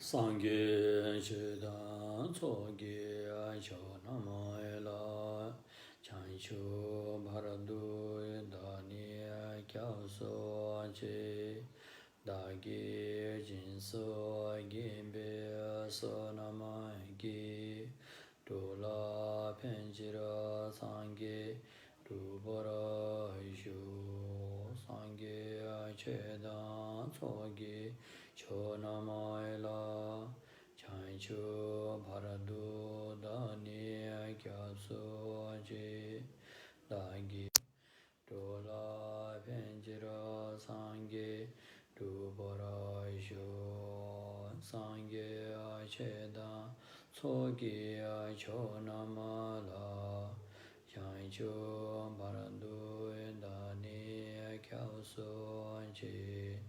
Sangye Chidan Tsoge Cho Namayla Chanchu Bharadu Dani Kyaso Che Dagi Jinso Gimbe Sonamagi Dula Penjira Sangye Dubara Ishu Sangye Chedan Tsoge Cho Namayla Chanchu Bharadu Dani Kyaso Che Dagi Dola Penjira Sangye Dubara Isho Sangye Chedan Tsoge Cho Namala Chanchu Bharadu Dani Kyaso Che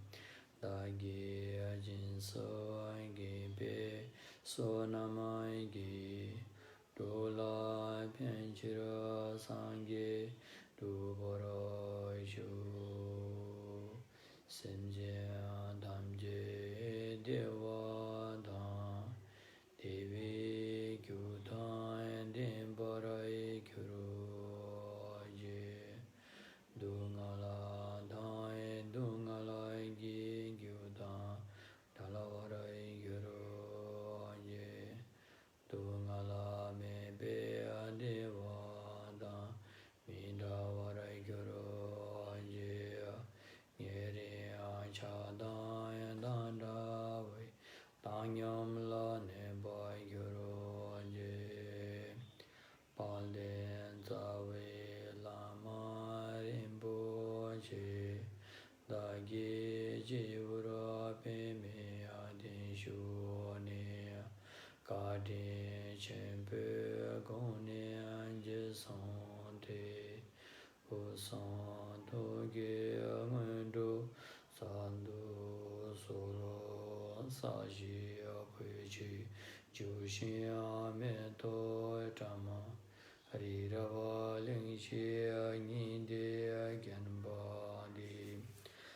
Dagi Jinso Gimbe Sonamagi Dola Penjira Sangye Dubara Ishu Semje Damje Dewa Dhan Devi Gyudhan Dimbarai Gyuru Je Dungala Dhan Dungala Gi Gyudhan Dalavarai Gyuru Je Dungala Mebe Deva Dhan Mindavarai Gyuru Je Nyeri Chadan Dandavai Tanyam La Nebai Gyuru Je Palden Zawe Lama Rinpoche Dagi Jivura Pime Adin Shune Kadi Chempe Goni Anje Sante Usan Toge Amundu Sandu Soro Saji Apuchi Jushin Ameto Tama Harirava Lingshi Ninde Gyanbadi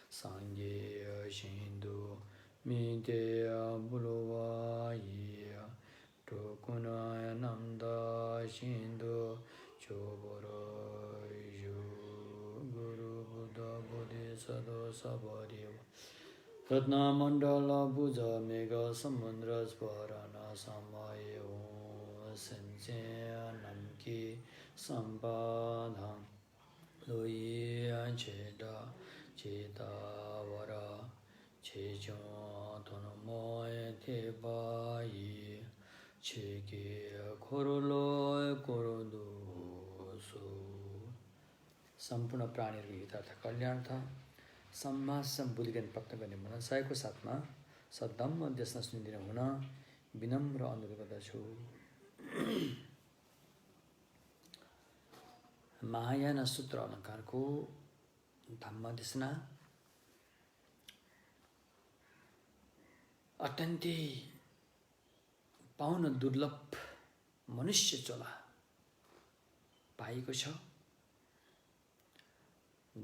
Sangye Shindu Minte Buluva Iya Tukuna Namda Shindu Choboro Yu Guru Buddha Bodhisattva Sabhadeva Ratna Mandala Buddha Mega Samundra Sparana Samaye Om Semchen Namki Sampadham Lui Cheda Cheta Vara Chechon Tonomoy Tebayi Cheke Korolo Korodu Su Sampurna प्राणीहरुको हितार्थ कल्याण था सम्मा सम्बुद्धिज्ञान प्राप्त गर्ने मनसायको साथमा सद्धम्म देशना सुनिदिन हुन विनम्र अनुरोध गर्दछु। महायान सूत्र अलङ्कारको धम्म देशना अत्यन्तै पाउन दुर्लभ मनुष्य चोला पाएको छ।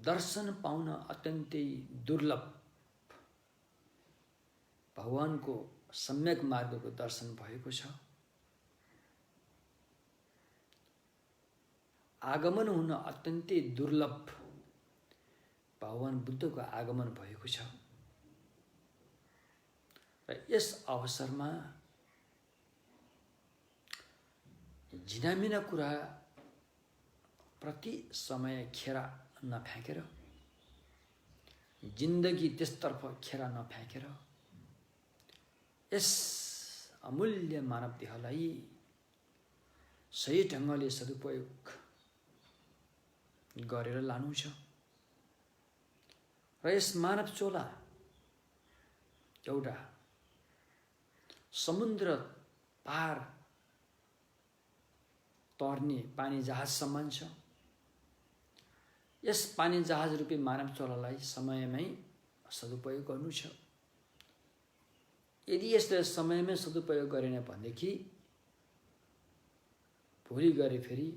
दर्शन पाउन अत्यन्तै दुर्लभ भगवानको सम्यक मार्गको दर्शन भएको छ। आगमन हुन अत्यन्तै दुर्लभ भगवान बुद्धको आगमन भएको छ। र यस अवसरमा झिनामिना कुरा प्रति समय खेरा नफ्याँकेर जिन्दगी त्यसतर्फ खेरा नफ्याँकेर यस अमूल्य मानव देहलाई सही ढङ्गले सदुपयोग गरेर लानु छ। र यस मानव चोला एउटा समुद्र पार तर्ने पानी जहाज समान छ। यस पानी जहाज रूपी मानव चोलालाई समयमै सदुपयोग गर्नु छ। यदि यसले समयमै सदुपयोग गरेन भनेदेखि भोलि गरे फेरि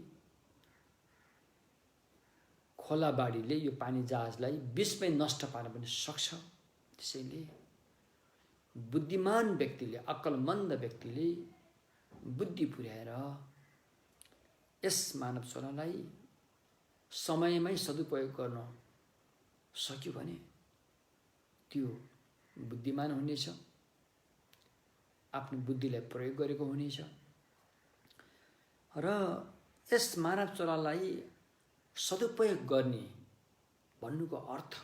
खोला बाढीले यो पानी जहाजलाई बिचमै नष्ट पार्न पनि सक्छ। त्यसैले बुद्धिमान व्यक्तिले, अक्लमन्द व्यक्तिले बुद्धि पुर्याएर यस मानव चोलालाई समयमै सदुपयोग गर्न सक्यो भने त्यो बुद्धिमान हुनेछ, आफ्नो बुद्धिलाई प्रयोग गरेको हुनेछ। र यस मानव चोलालाई सदुपयोग गर्ने भन्नुको अर्थ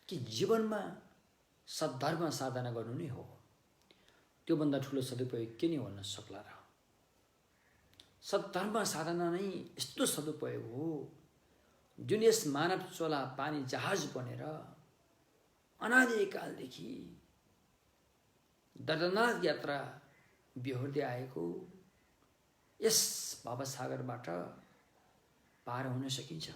कि जीवनमा सद्धर्म साधना गर्नु नै हो। त्योभन्दा ठुलो सदुपयोग के नै हुन सक्ला र? सद्धर्म साधना नै यस्तो सदुपयोग हो जुन यस मानव चोला पानी जहाज बनेर अनादिकालदेखि दर्दनाक यात्रा बिहोर्दै आएको यस भवसागरबाट पार हुन सकिन्छ।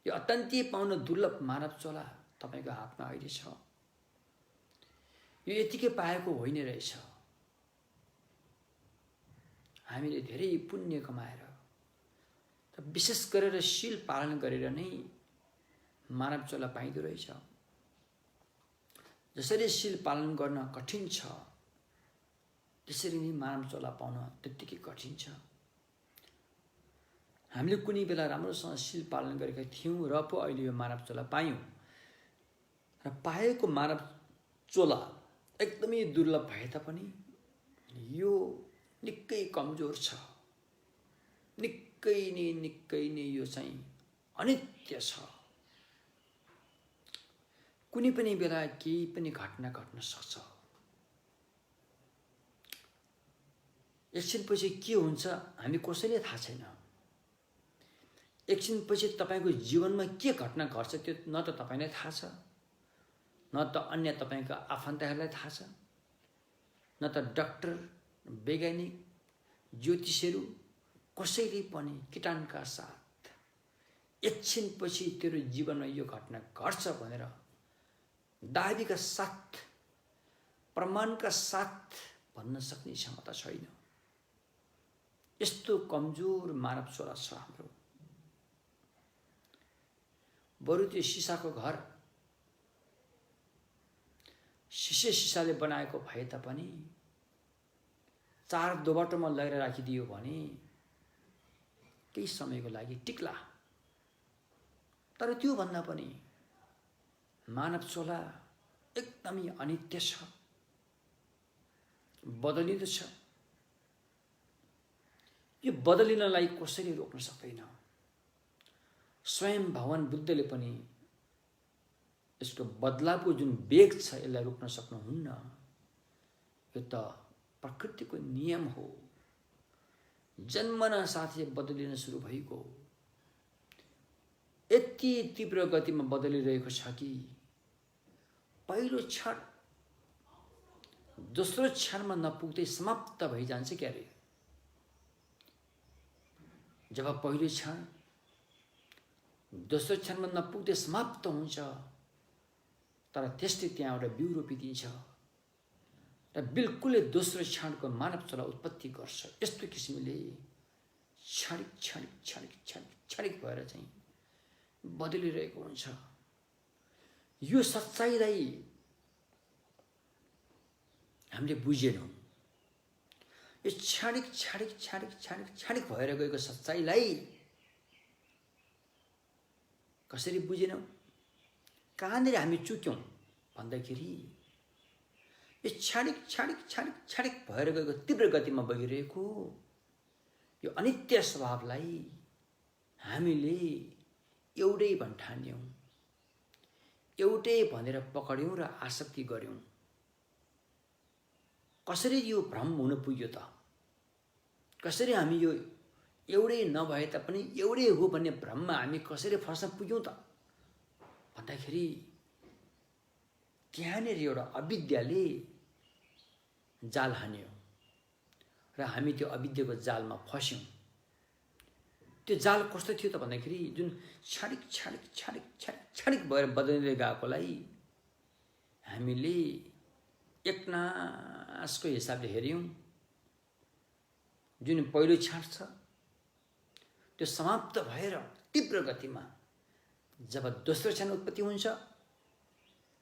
यो अत्यन्तै पाउन दुर्लभ मानव चोला तपाईको हातमा अहिले छ। यो यतिकै पाएको होइन रहेछ। हामीले धेरै पुण्य कमाएर र विशेष गरेर शील पालन गरेर नै मानव चोला पाइँदो रहेछ। जसरी शील पालन गर्न कठिन छ त्यसरी नै मानव चोला पाउन त्यत्तिकै कठिन छ। हामीले कुनै बेला राम्रोसँग शील पालन गरेका थियौँ र पो अहिले यो मानव चोला पायौँ। र पाएको मानव चोला एकदमै दुर्लभ भए तापनि यो निकै कमजोर छ, निकै नै यो चाहिँ अनित्य छ। कुनै पनि बेला केही पनि घटना घट्न सक्छ। एकछिनपछि के हुन्छ हामी कसैले थाहा छैन। एकछिनपछि तपाईको जीवनमा के घटना घट्छ त्यो न त तपाईलाई थाहा छ, न त अन्य तपाईका आफन्तहरूलाई थाहा छ, न त डाक्टर, वैज्ञानिक, ज्योतिषहरू कसैले पनि किटाणका साथ एकछिनपछि तेरो जीवनमा यो घटना घट्छ भनेर दाबीका साथ, प्रमाणका साथ भन्न सक्ने क्षमता छैन। यस्तो कमजोर मानव चोला छ हाम्रो। बरु त्यो सिसाको घर सिसाले बनाएको भए तापनि चार दोबाटोमा लगेर राखिदियो भने केही समयको लागि टिक्ला। तर त्यो भन्दा पनि मानव चोला एकदमै अनित्य छ, बदलिँदो छ। यो बदलिनलाई कसैले रोक्न सक्दैन। स्वयं भगवान बुद्धले पनि यसको बदलावको जुन वेग छ यसलाई रोक्न सक्नुहुन्न। यो त प्रकृतिको नियम हो, जन्मना साथै बदलिन सुरु भएको। यति तीव्र गतिमा बदलिरहेको छ कि पहिलो क्षण दोस्रो क्षणमा नपुग्दै समाप्त भइजान्छ क्यारे। जब पहिलो क्षण दोस्रो क्षणमा नपुग्दै समाप्त हुन्छ तर त्यसले त्यहाँ एउटा बिउ रोपिदिन्छ र बिल्कुलै दोस्रो क्षणको मानव चोला उत्पत्ति गर्छ। यस्तो किसिमले क्षणिक भएर चाहिँ बदलिरहेको हुन्छ। यो सच्चाइलाई हामीले बुझेनौँ। यो क्षणिक भएर गएको सच्चाइलाई कसरी बुझेनौँ, कहाँनिर हामी चुक्यौँ भन्दाखेरि यो क्षणिक भएर गएको तीव्र गतिमा बगिरहेको यो अनित्य स्वभावलाई हामीले एउटै भन्ठान्यौँ, एउटै भनेर पकड्यौँ र आसक्ति गर्यौँ। कसरी यो भ्रम हुन पुग्यो त? कसरी हामी यो एउटै नभए तापनि एउटै हो भन्ने भ्रममा हामी कसरी फस्न पुग्यौँ त भन्दाखेरि त्यहाँनिर एउटा अविद्याले जाल हान्यो र हामी त्यो अविद्याको जालमा फस्यौँ। त्यो जाल कस्तो थियो त भन्दाखेरि जुन क्षणिक भएर बदलिँदै गएकोलाई हामीले एकनासको हिसाबले हेऱ्यौँ। जुन पहिलो क्षण छ त्यो समाप्त भएर तीव्र गतिमा जब दोस्रो क्षण उत्पत्ति हुन्छ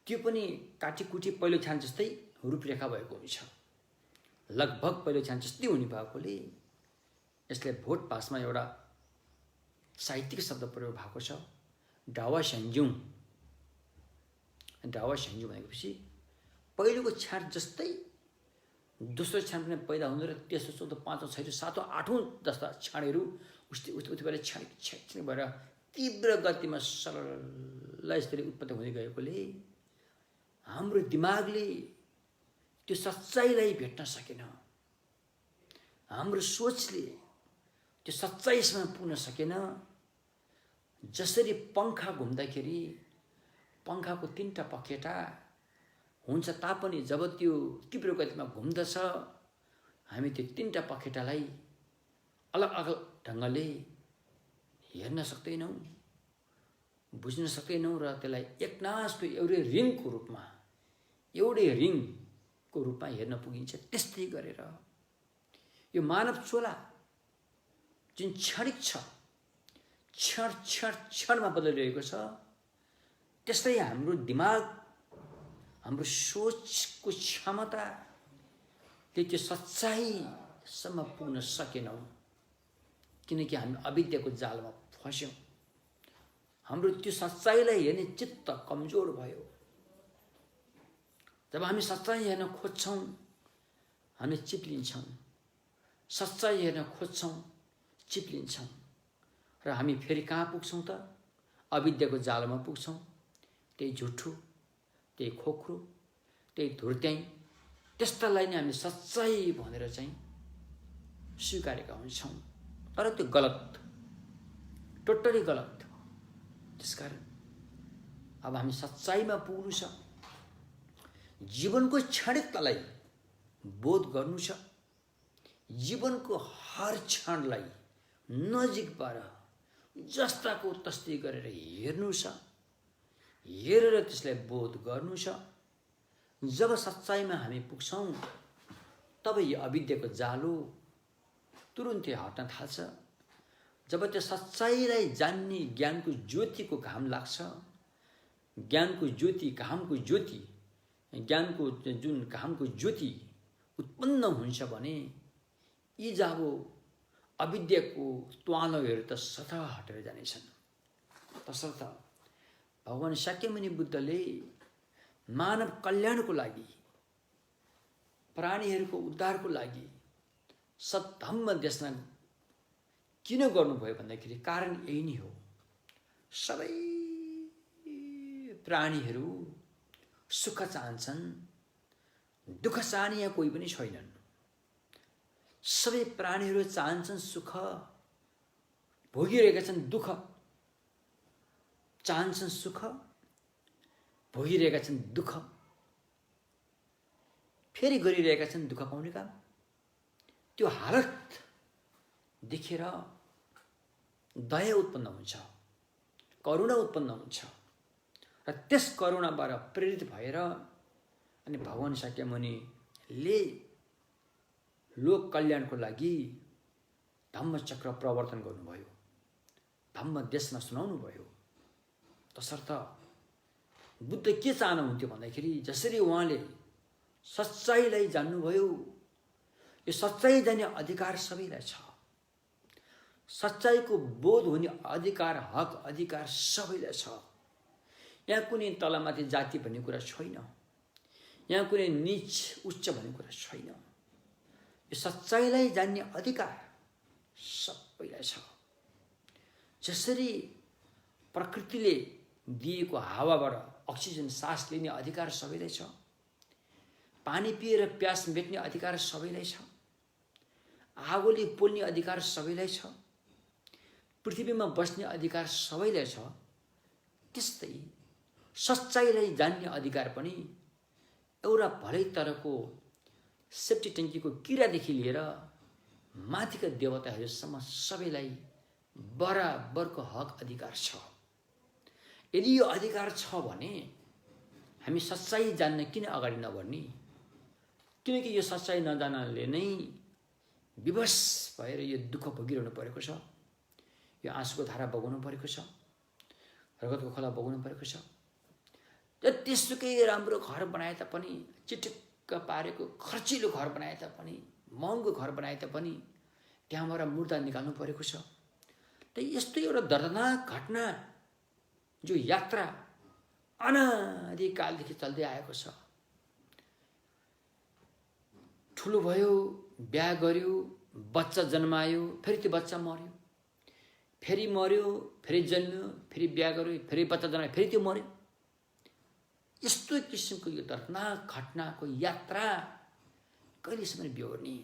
त्यो पनि काटीकुटी पहिलो छान जस्तै रूपरेखा भएको हुन्छ। लगभग पहिलो छान जस्तै हुने भएकोले यसले भोट पासमा एउटा साहित्यिक शब्द प्रयोग भएको छ, डावा स्यान्ज्युङ। डावा स्यान्ज्युङ भनेपछि पहिलोको छान जस्तै दोस्रो छान पनि पैदा हुँदो र तेस्रो चौथो पाँचौँ छैटौँ सातौँ आठौँ जस्ता छानहरू उति बेला छ्याक भएर तीव्र गतिमा सरल यसरी उत्पत्ति हुँदै गएकोले हाम्रो दिमागले त्यो सच्चाइलाई भेट्न सकेन, हाम्रो सोचले त्यो सच्चाइसँग पुग्न सकेन। जसरी पङ्खा घुम्दाखेरि पङ्खाको तीनटा पखेटा हुन्छ तापनि जब त्यो तीव्र गतिमा घुम्दछ हामी त्यो तीनटा पखेटालाई अलग अलग ढङ्गले हेर्न सक्दैनौँ, बुझ्न सक्दैनौँ र त्यसलाई एकनासको एउटै रिङको रूपमा हेर्न पुगिन्छ। त्यस्तै गरेर यो मानव चोला जुन क्षणिक छ, क्षणमा बदलिरहेको छ, त्यस्तै हाम्रो दिमाग, हाम्रो सोचको क्षमताले त्यो सच्चाइसम्म पुग्न सकेनौँ, किनकि हामी अविद्याको जालमा फस्यौँ। हाम्रो त्यो सच्चाइलाई हेर्ने चित्त कमजोर भयो। जब हामी सच्चाइ हेर्न खोज्छौँ हामी चिप्लिन्छौँ, सच्चाइ हेर्न खोज्छौँ चिप्लिन्छौँ र हामी फेरि कहाँ पुग्छौँ त? अविद्याको जालमा पुग्छौँ। त्यही झुठो, त्यही खोक्रो, त्यही धुर्त्याइ, त्यस्तालाई नै हामी सच्चाइ भनेर चाहिँ स्वीकारेका हुन्छौँ। तर त्यो गलत, टोटली गलत। त्यसकारण अब हामी सच्चाइमा पुग्नु छ, जीवनको क्षणिकतालाई बोध गर्नु छ, जीवनको हर क्षणलाई नजिकबाट जस्ताको तस्तै गरेर हेर्नु छ, हेरेर त्यसलाई बोध गर्नु छ। जब सच्चाइमा हामी पुग्छौँ तब यो अविद्याको जालो तुरुन्तै हट्न थाल्छ। जब त्यो सच्चाइलाई जान्ने ज्ञानको ज्योतिको घाम लाग्छ, ज्ञानको ज्योति, घामको ज्योति, ज्ञानको जुन घामको ज्योति उत्पन्न हुन्छ भने यी जब अविद्याको त्वालोहरू त सत हटेर जानेछन्। तसर्थ भगवान शाक्यमुनि बुद्धले मानव कल्याणको लागि, प्राणीहरूको उद्धारको लागि सद्धम्म देशना किन गर्नुभयो भन्दाखेरि कारण यही नै हो। सबै प्राणीहरू सुख चाहन्छन्, दुःख चाहने यहाँ कोही पनि छैनन्। सबै प्राणीहरू चाहन्छन् सुख, भोगिरहेका छन् दुःख, चाहन्छन् सुख, भोगिरहेका छन् दुःख, फेरि गरिरहेका छन् दुःख पाउने काम। त्यो हालत देखेर दया उत्पन्न हुन्छ, करुणा उत्पन्न हुन्छ र त्यस करुणाबाट प्रेरित भएर अनि भगवान शाक्यमुनिले लोक कल्याणको लागि धम्मचक्र प्रवर्तन गर्नुभयो, धम्म देशमा सुनाउनु भयो। तसर्थ बुद्ध के चाहनुहुन्थ्यो भन्दाखेरि जसरी उहाँले सच्चाइलाई जान्नुभयो, यो सच्चाइ जान्ने अधिकार सबैलाई छ, सच्चाइको बोध हुने अधिकार, हक अधिकार सबैलाई छ। यहाँ कुनै तलमाथि जाति भन्ने कुरा छैन, यहाँ कुनै नीच उच्च भन्ने कुरा छैन। यो सच्चाइलाई जान्ने अधिकार सबैलाई छ। जसरी प्रकृतिले दिएको हावाबाट अक्सिजन सास लिने अधिकार सबैलाई छ, पानी पिएर प्यास मेट्ने अधिकार सबैलाई छ, आगोले पोल्ने अधिकार सबैलाई छ, पृथ्वीमा बस्ने अधिकार सबैलाई छ। त्यस्तै सच्चाइलाई जान्ने अधिकार पनि एउटा भलै तरको सेफ्टी ट्याङ्कीको किरादेखि लिएर माथिका देवताहरूसम्म सबैलाई बराबरको हक अधिकार छ। यदि यो अधिकार छ भने हामी सच्चाइ जान्न किन अगाडि नबढ्ने? किनकि यो सच्चाइ नजान्नाले नै विवश भएर यो दुःख भोगिरहनु परेको छ, यो आँसुको धारा बगाउनु परेको छ, रगतको खोला बगाउनु परेको छ। जतिसुकै राम्रो घर बनाए तापनि, चिटिक्क पारेको खर्चिलो घर बनाए तापनि, महँगो घर बनाए तापनि त्यहाँबाट मुर्दा निकाल्नु परेको छ। त यस्तो एउटा दर्दनाक घटना जो यात्रा अनादिकालदेखि चल्दै आएको छ। ठुलो भयो, बिहा गर्यो, बच्चा जन्मायो, फेरि त्यो बच्चा मर्यो, फेरि मर्यो, फेरि जन्मियो, फेरि बिहा गर्यो, फेरि बच्चा जन्मायो, फेरि त्यो मर्यो। यस्तो किसिमको यो दर्दनाक घटनाको यात्रा कहिलेसम्म बिहोर्ने?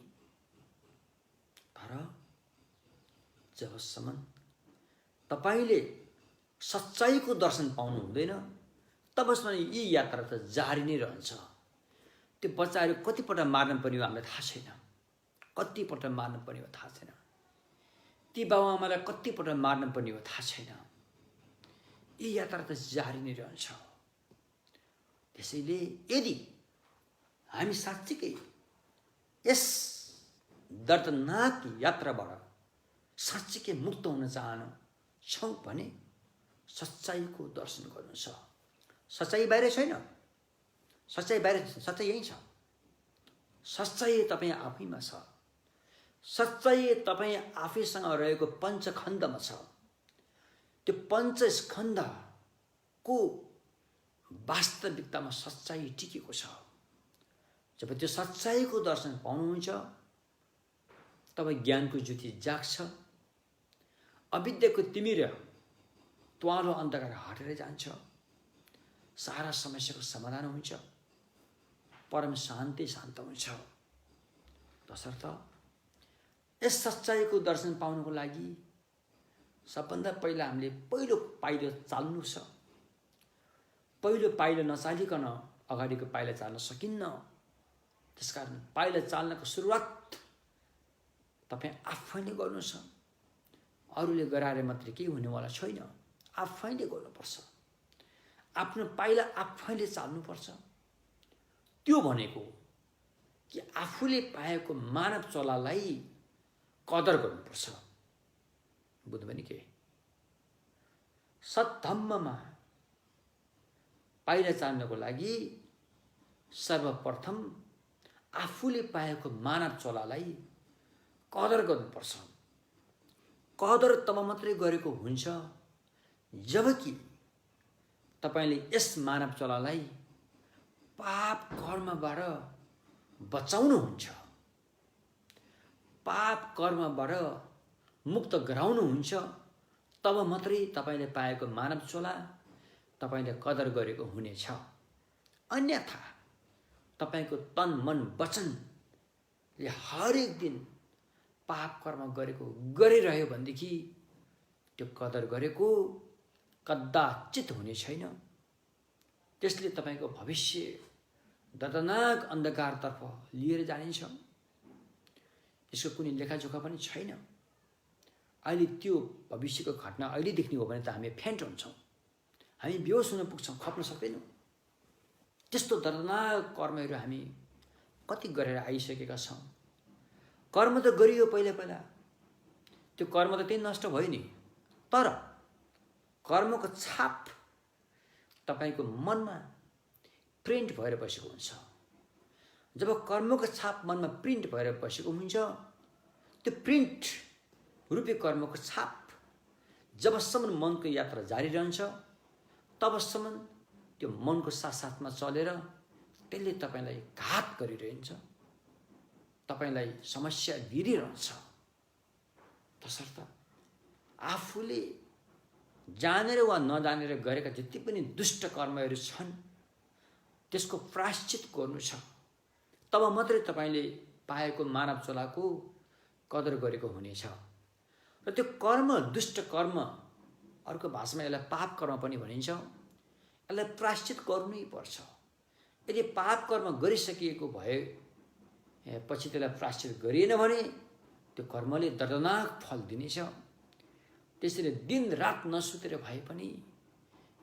तर जबसम्म तपाईले सच्चाईको दर्शन पाउनु हुँदैन तबसम्म यी यात्रा त जारी नै रहन्छ। त्यो बच्चाहरू कतिपल्ट मार्न पर्ने हो हामीलाई थाहा छैन, कतिपल्ट मार्न पर्ने हो थाहा छैन, ती बाबुआमालाई कतिपल्ट मार्न पर्ने हो थाहा छैन। यी यात्रा त जारी नै रहन्छ। त्यसैले यदि हामी साँच्चीकै यस दर्दनाक यात्राबाट साँच्चीकै मुक्त हुन चाहन्छौँ भने सच्चाईको दर्शन गर्नु छ। सच्चाई बाहिर छैन, सच्चाई बाहिर, सच्चाई यही छ। सच्चाई तपाईँ आफैमा छ। सच्चाई तपाईँ आफैसँग रहेको पञ्चखण्डमा छ। त्यो पञ्चस्कन्धको वास्तविकतामा सच्चाई टिकेको छ। जब त्यो सच्चाईको दर्शन पाउनुहुन्छ तब ज्ञानको ज्योति जाग्छ, अविद्याको तिमिर त्वालो अन्धकार हटेर जान्छ, सारा समस्याको समाधान हुन्छ, परम शान्ति शान्त हुन्छ। तसर्थ यस सच्चाईको दर्शन पाउनको लागि सबभन्दा पहिला हामीले पहिलो पाइलो चाल्नु छ। पहिलो पाइलो नचालिकन अगाडिको पाइला चाल्न सकिन्न। त्यसकारण पाइला चाल्नको सुरुवात तपाईँ आफैले गर्नु छ। अरूले गराएर मात्रै केही हुनेवाला छैन, आफैले गर्नुपर्छ। आफ्नो पाइला आफैले चाल्नुपर्छ। त्यो भनेको कि आफूले पाएको मानव चलालाई कदर गर्नुपर्छ। बुझ्नु भने के? सत्धम्ममा पाइला चाल्नको लागि सर्वप्रथम आफूले पाएको मानव चलालाई कदर गर्नुपर्छ। कदर तब मात्रै गरेको हुन्छ जबकि तपाईले यस मानव चलालाई पाप कर्मबाट बचाउनुहुन्छ, पाप कर्मबाट मुक्त गराउनुहुन्छ। तब मात्रै तपाईले पाएको मानव चला तपाईले कदर गरेको हुनेछ। अन्यथा तपाईको तन मन वचनले हरेक दिन पाप कर्म गरिरह्यो भनेदेखि त्यो कदर गरेको कदाचित हुने छैन। त्यसले तपाईको भविष्य दर्दनाक अन्धकारतर्फ लिएर जानेछ। यसको कुनै लेखाजोखा पनि छैन। अहिले त्यो भविष्यको घटना अहिले देख्ने हो भने त हामी फेन्ट हुन्छौँ, हामी बेहोस हुन पुग्छौँ, खप्न सक्दैनौँ। त्यस्तो दर्दनाक कर्महरू हामी कति गरेर आइसकेका छौँ। कर्म त गरियो पहिला पहिला, त्यो कर्म त त्यही नष्ट भयो नि। तर कर्मको छाप तपाईको मनमा प्रिन्ट भएर बसेको हुन्छ। जब कर्मको छाप मनमा प्रिन्ट भएर बसेको हुन्छ, त्यो प्रिन्ट रूपी कर्मको छाप जबसम्म मनको यात्रा जारी रहन्छ तबसम्म त्यो मनको साथसाथमा चलेर त्यसले तपाईलाई घात गरिरहन्छ, तपाईलाई समस्या दिइरहन्छ। तसर्थ आफूले जानेर वा नजानेर गरेका जति पनि दुष्ट कर्महरू छन् त्यसको प्रायश्चित गर्नु छ। तब मात्रै तपाईले पाएको मानव चलाको कदर गरेको हुनेछ। र त्यो कर्म, दुष्ट कर्म, अर्को भाषामा यसलाई पाप कर्म पनि भनिन्छ, यसलाई प्रायश्चित गर्नै पर्छ। यदि पाप कर्म गरिसकिएको भए पछि त्यसलाई प्रायश्चित गरिएन भने त्यो कर्मले दर्दनाक फल दिनेछ। त्यसैले दिन रात नसुतेर भए पनि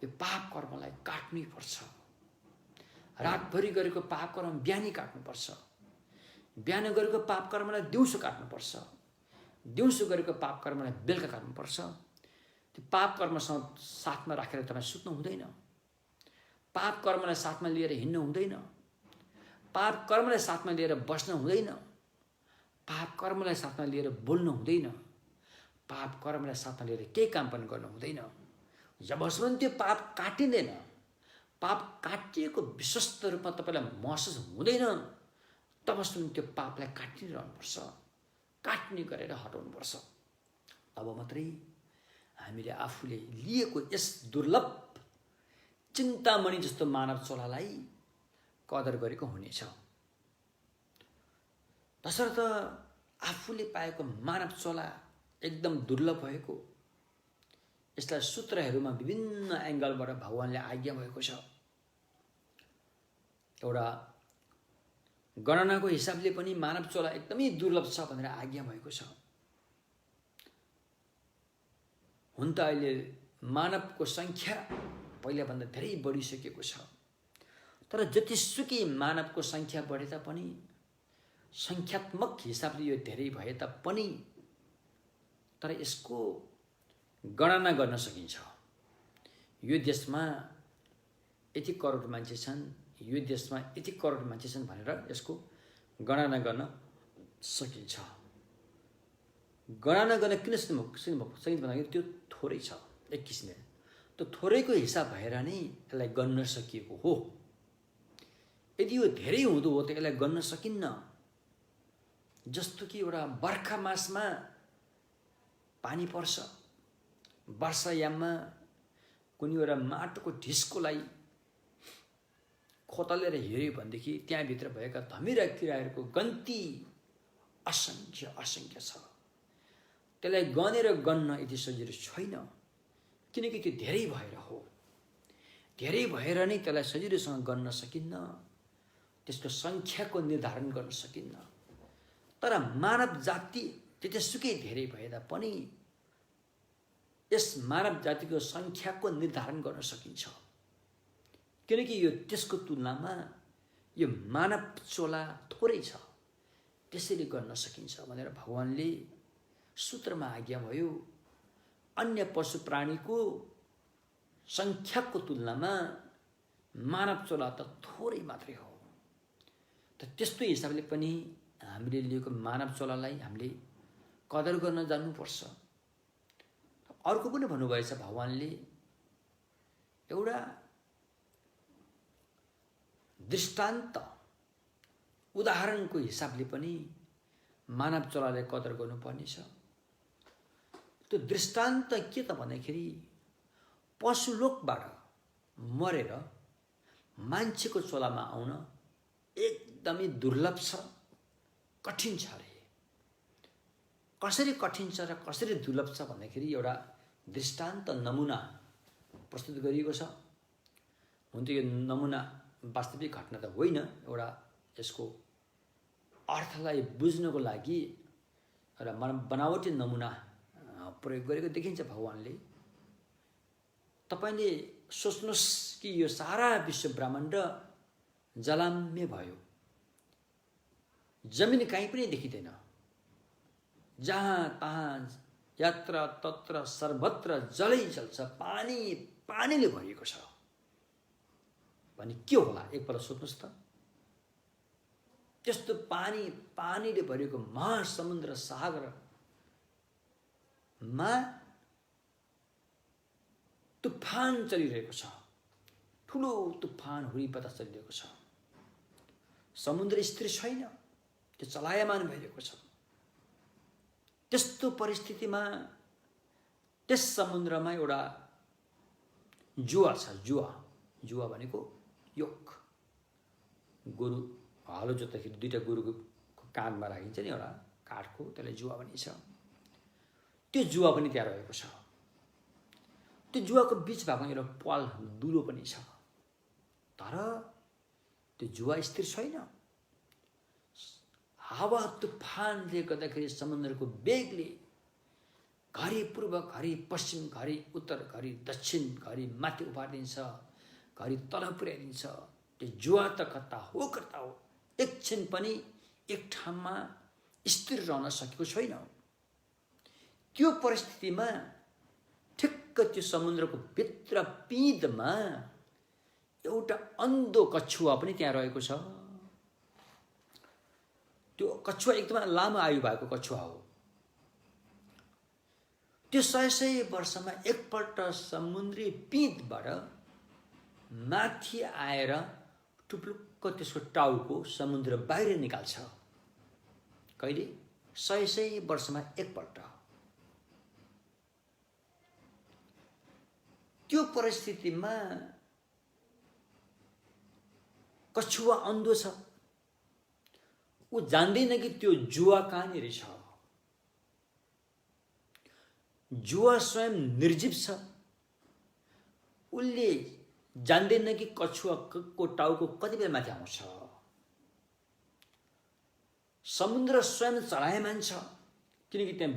यो पाप कर्मलाई काट्नै पर्छ। रातभरि गरेको पाप कर्म बिहानै काट्नुपर्छ, बिहान गरेको पाप कर्मलाई दिउँसो काट्नुपर्छ, दिउँसो गरेको पाप कर्मलाई बेलुका काट्नुपर्छ। त्यो पाप कर्मसँग साथमा राखेर तपाईँ सुत्नु हुँदैन। पाप कर्मलाई साथमा लिएर हिँड्नु हुँदैन, पाप कर्मलाई साथमा लिएर बस्न हुँदैन, पाप कर्मलाई साथमा लिएर बोल्नु हुँदैन, पाप कर्मलाई साथमा लिएर केही काम पनि गर्नु हुँदैन। जबसम्म त्यो पाप काटिँदैन, पाप काटिएको विश्वस्त रूपमा तपाईँलाई महसुस हुँदैन, तबसम्म त्यो पापलाई काटिरहनुपर्छ, काट्ने गरेर हटाउनुपर्छ। तब मात्रै हामीले आफूले लिएको यस दुर्लभ चिन्तामणि जस्तो मानव चोलालाई कदर गरेको हुनेछ। तसर्थ आफूले पाएको मानव चोला एकदम दुर्लभ भएको, यसलाई सूत्रहरूमा विभिन्न एङ्गलबाट भगवानले आज्ञा भएको छ। एउटा गणनाको हिसाबले पनि मानव चोला एकदमै दुर्लभ छ भनेर आज्ञा भएको छ। हुन त अहिले मानवको सङ्ख्या पहिलाभन्दा धेरै बढिसकेको छ, तर जतिसुकै मानवको सङ्ख्या बढे तापनि, सङ्ख्यात्मक हिसाबले यो धेरै भए तापनि, तर यसको गणना गर्न सकिन्छ। यो देशमा यति करोड मान्छे छन्, यो देशमा यति करोड मान्छे छन् भनेर यसको गणना गर्न सकिन्छ। गणना गर्न किन सकिन्छ भन्दाखेरि त्यो थोरै छ, एक किसिमले त्यो थोरैको हिसाब भएर नै यसलाई गर्न सकिएको हो। यदि यो धेरै हुँदो हो त यसलाई गर्न सकिन्न। जस्तो कि एउटा बर्खा मासमा पानी पर्छ, वर्षायाममा कुनै एउटा माटोको ढिस्कोलाई खोतलेर हेऱ्यो भनेदेखि त्यहाँभित्र भएका धमिरा किराहरूको गन्ती असङ्ख्य छ। त्यसलाई गनेर गन्न यति सजिलो छैन, किनकि त्यो धेरै भएर हो। धेरै भएर नै त्यसलाई सजिलोसँग गर्न सकिन्न, त्यसको सङ्ख्याको निर्धारण गर्न सकिन्न। तर मानव जाति त्यतिसुकै धेरै भए तापनि यस मानव जातिको सङ्ख्याको निर्धारण गर्न सकिन्छ, किनकि यो त्यसको तुलनामा यो मानव चोला थोरै छ, त्यसैले गर्न सकिन्छ भनेर भगवानले सूत्रमा आज्ञा भयो। अन्य पशु प्राणीको सङ्ख्याको तुलनामा मानव चोला त थोरै मात्रै हो। त त्यस्तो हिसाबले पनि हामीले लिएको मानव चोलालाई हामीले कदर गर्न जान्नुपर्छ। अर्को पनि भन्नुभएछ भगवानले, एउटा दृष्टान्त उदाहरणको हिसाबले पनि मानव चोलालाई कदर गर्नुपर्नेछ। त्यो दृष्टान्त के त भन्दाखेरि, पशुलोकबाट मरेर मान्छेको चोलामा आउन एकदमै दुर्लभ छ, कठिन छ अरे। कसरी कठिन छ र कसरी दुर्लभ छ भन्दाखेरि एउटा दृष्टान्त नमुना प्रस्तुत गरिएको छ। हुन त यो नमुना वास्तविक घटना त होइन, एउटा यसको अर्थलाई बुझ्नको लागि एउटा बनावटी नमुना प्रयोग गरेको देखिन्छ भगवानले। तपाईँले सोच्नुहोस् कि यो सारा विश्व ब्रह्माण्ड जलाम्य भयो, जमिन कहीँ पनि देखिँदैन, जहाँ तहाँ यत्र तत्र सर्वत्र जलै जल्छ, पानीले भरिएको छ भने के होला एकपल्ट सोच्नुहोस् त। त्यस्तो पानीले भरिएको महासमुद्र सागरमा तुफान चलिरहेको छ, ठुलो तुफान हुरी बतास चलिरहेको छ। समुद्र स्थिर छैन, त्यो चलायमान भइरहेको छ। त्यस्तो परिस्थितिमा त्यस समुद्रमा एउटा जुवा छ। जुवा भनेको योक, गोरु हलो जोत्दाखेरि दुईटा गोरुको काँधमा राखिन्छ नि एउटा काठको, त्यसलाई जुवा भनिन्छ। त्यो जुवा पनि त्यहाँ रहेको छ। त्यो जुवाको बीच भागमा एउटा पाल दुलो पनि छ, तर त्यो जुवा स्थिर छैन। हावा तुफानले गर्दाखेरि समुद्रको वेगले घरि पूर्व, घरि पश्चिम, घरि उत्तर, घरि दक्षिण, घरि माथि उफारिदिन्छ, घरि तल पुर्याइदिन्छ। त्यो जुवा त कता हो, एकछिन पनि एक ठाउँमा स्थिर रहन सकेको छैन। त्यो परिस्थितिमा ठिक्क त्यो समुद्रको भित्र पिँधमा एउटा अन्धो कछुवा पनि त्यहाँ रहेको छ। त्यो कछुवा एकदमै लामो आयु भएको कछुवा हो। त्यो 100 वर्षमा एकपल्ट समुद्री पिँधबाट माथि आएर टुप्लुक्क त्यसको टाउको समुद्र बाहिर निकाल्छ। कहिले? 100 वर्षमा एकपल्ट। त्यो परिस्थितिमा कछुवा अन्धो छ। ऊ जान्दैन कि त्यो जुवा कहाँनिर छ। जुवा स्वयं निर्जीव छ। उसले जान्दैन कि कछुवाको टाउको कति बेला माथि आउँछ। समुद्र स्वयं चलायमान छ, किनकि त्यहाँ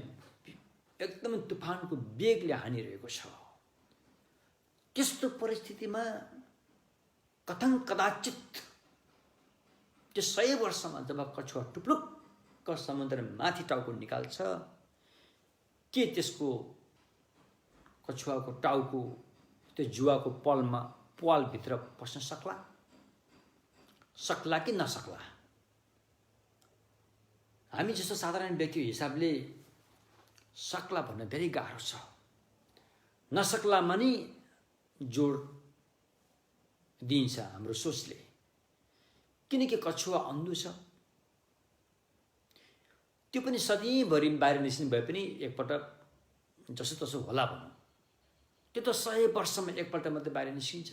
एकदमै तुफानको वेगले हानिरहेको छ। त्यस्तो परिस्थितिमा कथन कदाचित त्यो 100 वर्षमा जब कछुवा टुप्लुक्क समुद्र माथि टाउको निकाल्छ, के त्यसको कछुवाको टाउको त्यो जुवाको पालभित्र पस्न सक्ला कि नसक्ला? हामी जस्तो साधारण व्यक्ति हिसाबले सक्ला भन्न धेरै गाह्रो छ। नसक्ला मानि जोड दिन्छ हाम्रो सोचले, किनकि कछुवा अन्धो छ। त्यो पनि सधैँभरि बाहिर निस्किनु भए पनि एकपल्ट जसो तसो होला भनौँ। त्यो त 100 वर्षमा एकपल्ट मात्रै बाहिर निस्किन्छ।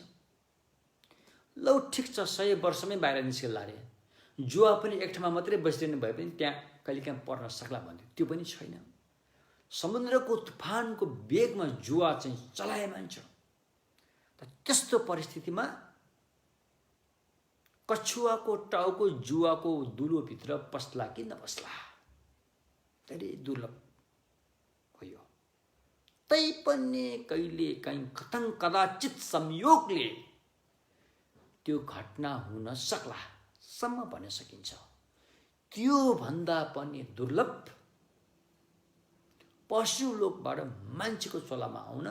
लौ ठिक छ, 100 वर्षमै बाहिर निस्केला अरे। जुवा पनि एक ठाउँमा मात्रै बसिरहनु भए पनि त्यहाँ कहिलेकाहीँ पर्न सक्ला भन्थ्यो, त्यो पनि छैन। समुद्रको तुफानको वेगमा जुवा चाहिँ चलायमान छ। त्यस्तो परिस्थितिमा कछुवाको टाउको जुवाको दुलोभित्र पस्ला कि नपस्ला, धेरै दुर्लभ हो यो। तैपनि कहिले काहीँ कथन कदाचित संयोगले त्यो घटना हुन सक्ला सम्म भन्न सकिन्छ। त्यो भन्दा पनि दुर्लभ पशुलोकबाट मान्छेको चोलामा आउन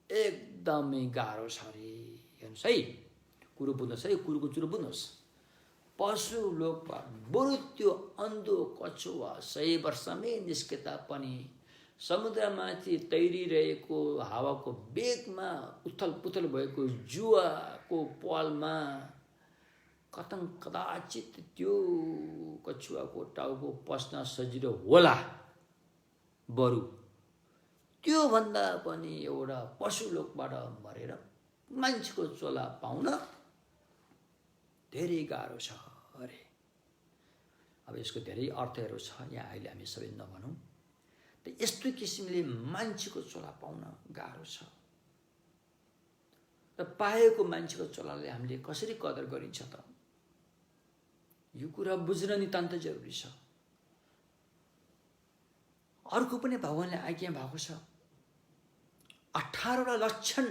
एकदमै गाह्रो छ रे। हेर्नुहोस् है, कुरो बुझ्नुहोस् है, कुरोको चुरो बुझ्नुहोस्। पशुलोकबाट बरु त्यो अन्धो कछुवा 100 वर्षमै निस्के तापनि समुद्रमाथि तैरिरहेको हावाको वेगमा उथल पुथल भएको जुवाको पालमा कथन कदाचित त्यो कछुवाको टाउको पस्न सजिलो होला। बरु त्यो भन्दा पनि एउटा पशुलोकबाट मरेर मान्छेको चोला पाउन धेरै गाह्रो छ अरे। अब यसको धेरै अर्थहरू छ, यहाँ अहिले हामी सबै नभनौँ। त यस्तो किसिमले मान्छेको चोला पाउन गाह्रो छ। र पाएको मान्छेको चोलाले हामीले कसरी कदर गरिन्छ त? यो कुरा बुझ्न नितान्त जरुरी छ। अर्को पनि भगवानले आज्ञा भएको छ, 18वटा लक्षण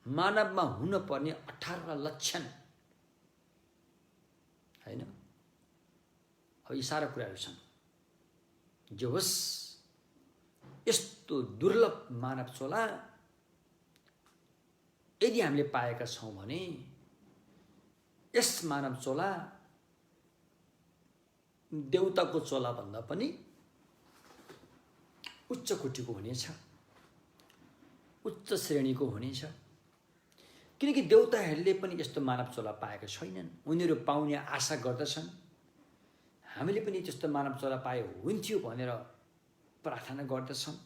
मानवमा हुन पर्ने 18वटा लक्षण हैन। अब यी सारा कुराहरू छन्। जो होस्, यस्तो दुर्लभ मानव चोला यदि हामीले पाएका छौँ भने यस मानव चोला देवताको चोला भन्दा पनि उच्च कोटिको हुनेछ, उच्च श्रेणीको हुनेछ। किनकि देवताहरूले पनि यस्तो मानव चोला पाएका छैनन्। उनीहरू पाउने आशा गर्दछन्। हामीले पनि त्यस्तो मानव चोला पाए हुन्थ्यो भनेर प्रार्थना गर्दछन्।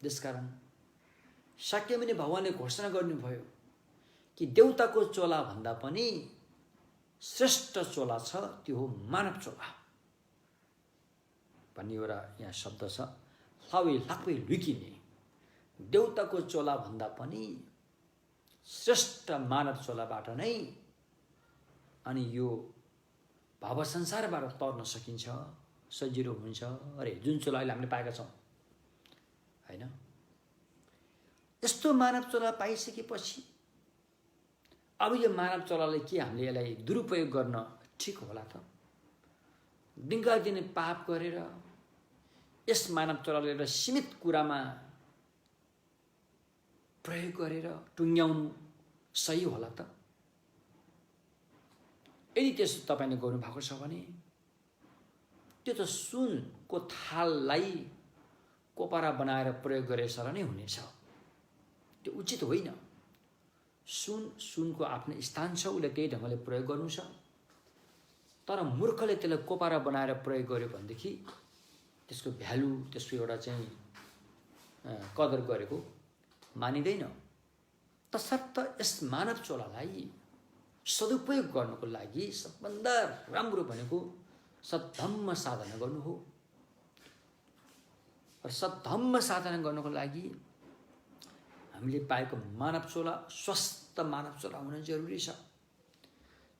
त्यसकारण शाक्यमुनि भगवानले घोषणा गर्नुभयो कि देवताको चोला भन्दा पनि श्रेष्ठ चोला छ, त्यो हो मानव चोला भन्ने एउटा यहाँ शब्द छ। लावे लाक्वे लुकिने, देवताको चोला भन्दा पनि श्रेष्ठ मानव चोलाबाट नै अनि यो भाव संसारबाट तर्न सकिन्छ, सजिलो हुन्छ अरे। जुन चोला अहिले हामीले पाएका छौँ हैन। यस्तो मानव चोला पाइसकेपछि अब यो मानव चोलाले के हामीले यसलाई दुरुपयोग गर्न ठिक होला त? दिनदिनै पाप गरेर यस मानव चोलाले एउटा सीमित कुरामा प्रयोग गरेर टुङ्ग्याउनु सही होला त? यदि त्यसो तपाईले गर्नुभएको छ भने त्यो त सुनको थाललाई कोपरा बनाएर प्रयोग गरे सर नै हुनेछ। त्यो उचित होइन। सुनको आफ्नो स्थान छ, उसले त्यही ढङ्गले प्रयोग गर्नु छ। तर मूर्खले त्यसलाई कोपरा बनाएर प्रयोग गर्यो भनेदेखि त्यसको भ्यालु, त्यसको एउटा चाहिँ कदर गरेको मानिँदैन। तसर्थ यस मानव चोलालाई सदुपयोग गर्नको लागि सबभन्दा राम्रो भनेको सद्धम्म साधना गर्नु हो। र सद्धम्म साधना गर्नको लागि हामीले पाएको मानव चोला स्वस्थ मानव चोला हुन जरुरी छ।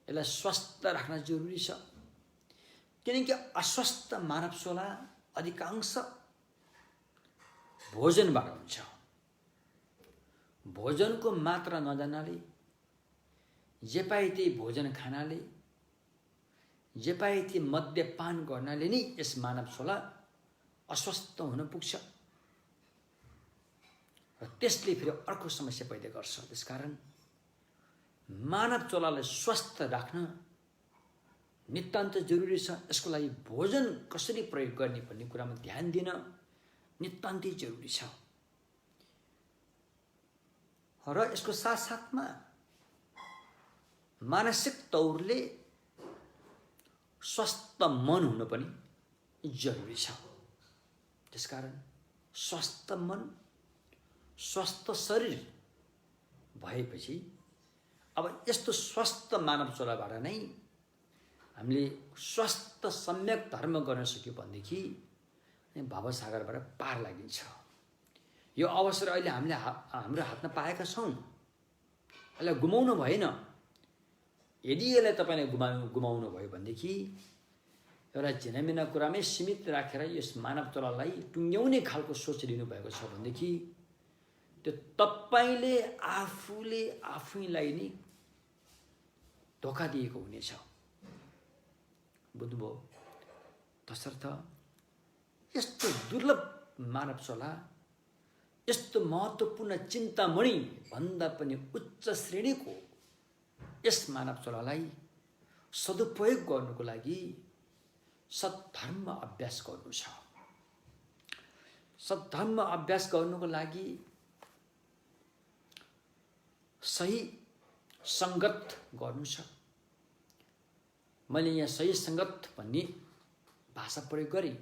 यसलाई स्वस्थ राख्न जरुरी छ, किनकि अस्वस्थ मानव चोला अधिकांश भोजनबाट हुन्छ। भोजनको मात्रा नजान्नाले, जे पाए त्यही भोजन खानाले, जे पाए त्यही मद्यपान गर्नाले नै यस मानव चोला अस्वस्थ हुन पुग्छ र त्यसले फेरि अर्को समस्या पैदा गर्छ। त्यसकारण मानव चोलालाई स्वस्थ राख्न नितान्त जरुरी छ। यसको लागि भोजन कसरी प्रयोग गर्ने भन्ने कुरामा ध्यान दिन नितान्तै जरुरी छ। र यसको साथसाथमा मानसिक तौरले स्वस्थ मन हुन पनि जरुरी छ। त्यसकारण स्वस्थ मन, स्वस्थ शरीर भएपछि अब यस्तो स्वस्थ मानव चोलाबाट नै हामीले स्वस्थ सम्यक धर्म गर्न सक्यौँ भनेदेखि भवसागरबाट पार लागिन्छ। यो अवसर अहिले हामीले हाम्रो हातमा पाएका छौँ, यसलाई गुमाउनु भएन। यदि यसलाई तपाईँले गुमाउनु भयो भनेदेखि एउटा झिनामिना कुरामै सीमित राखेर यस मानव चोलालाई टुङ्ग्याउने खालको सोच लिनुभएको छ भनेदेखि त्यो तपाईँले आफैलाई नै धोका दिएको हुनेछ। बुझ्नुभयो? तसर्थ यस्तो दुर्लभ मानव चोला, यस्तो महत्त्वपूर्ण चिन्तामणि भन्दा पनि उच्च श्रेणीको यस मानव चोलालाई सदुपयोग गर्नुको लागि सद्धर्म अभ्यास गर्नु छ। सद्धर्म अभ्यास गर्नुको लागि सही संगत गर्नु छ। मैले यहाँ सही संगत भन्ने भाषा प्रयोग गरेँ।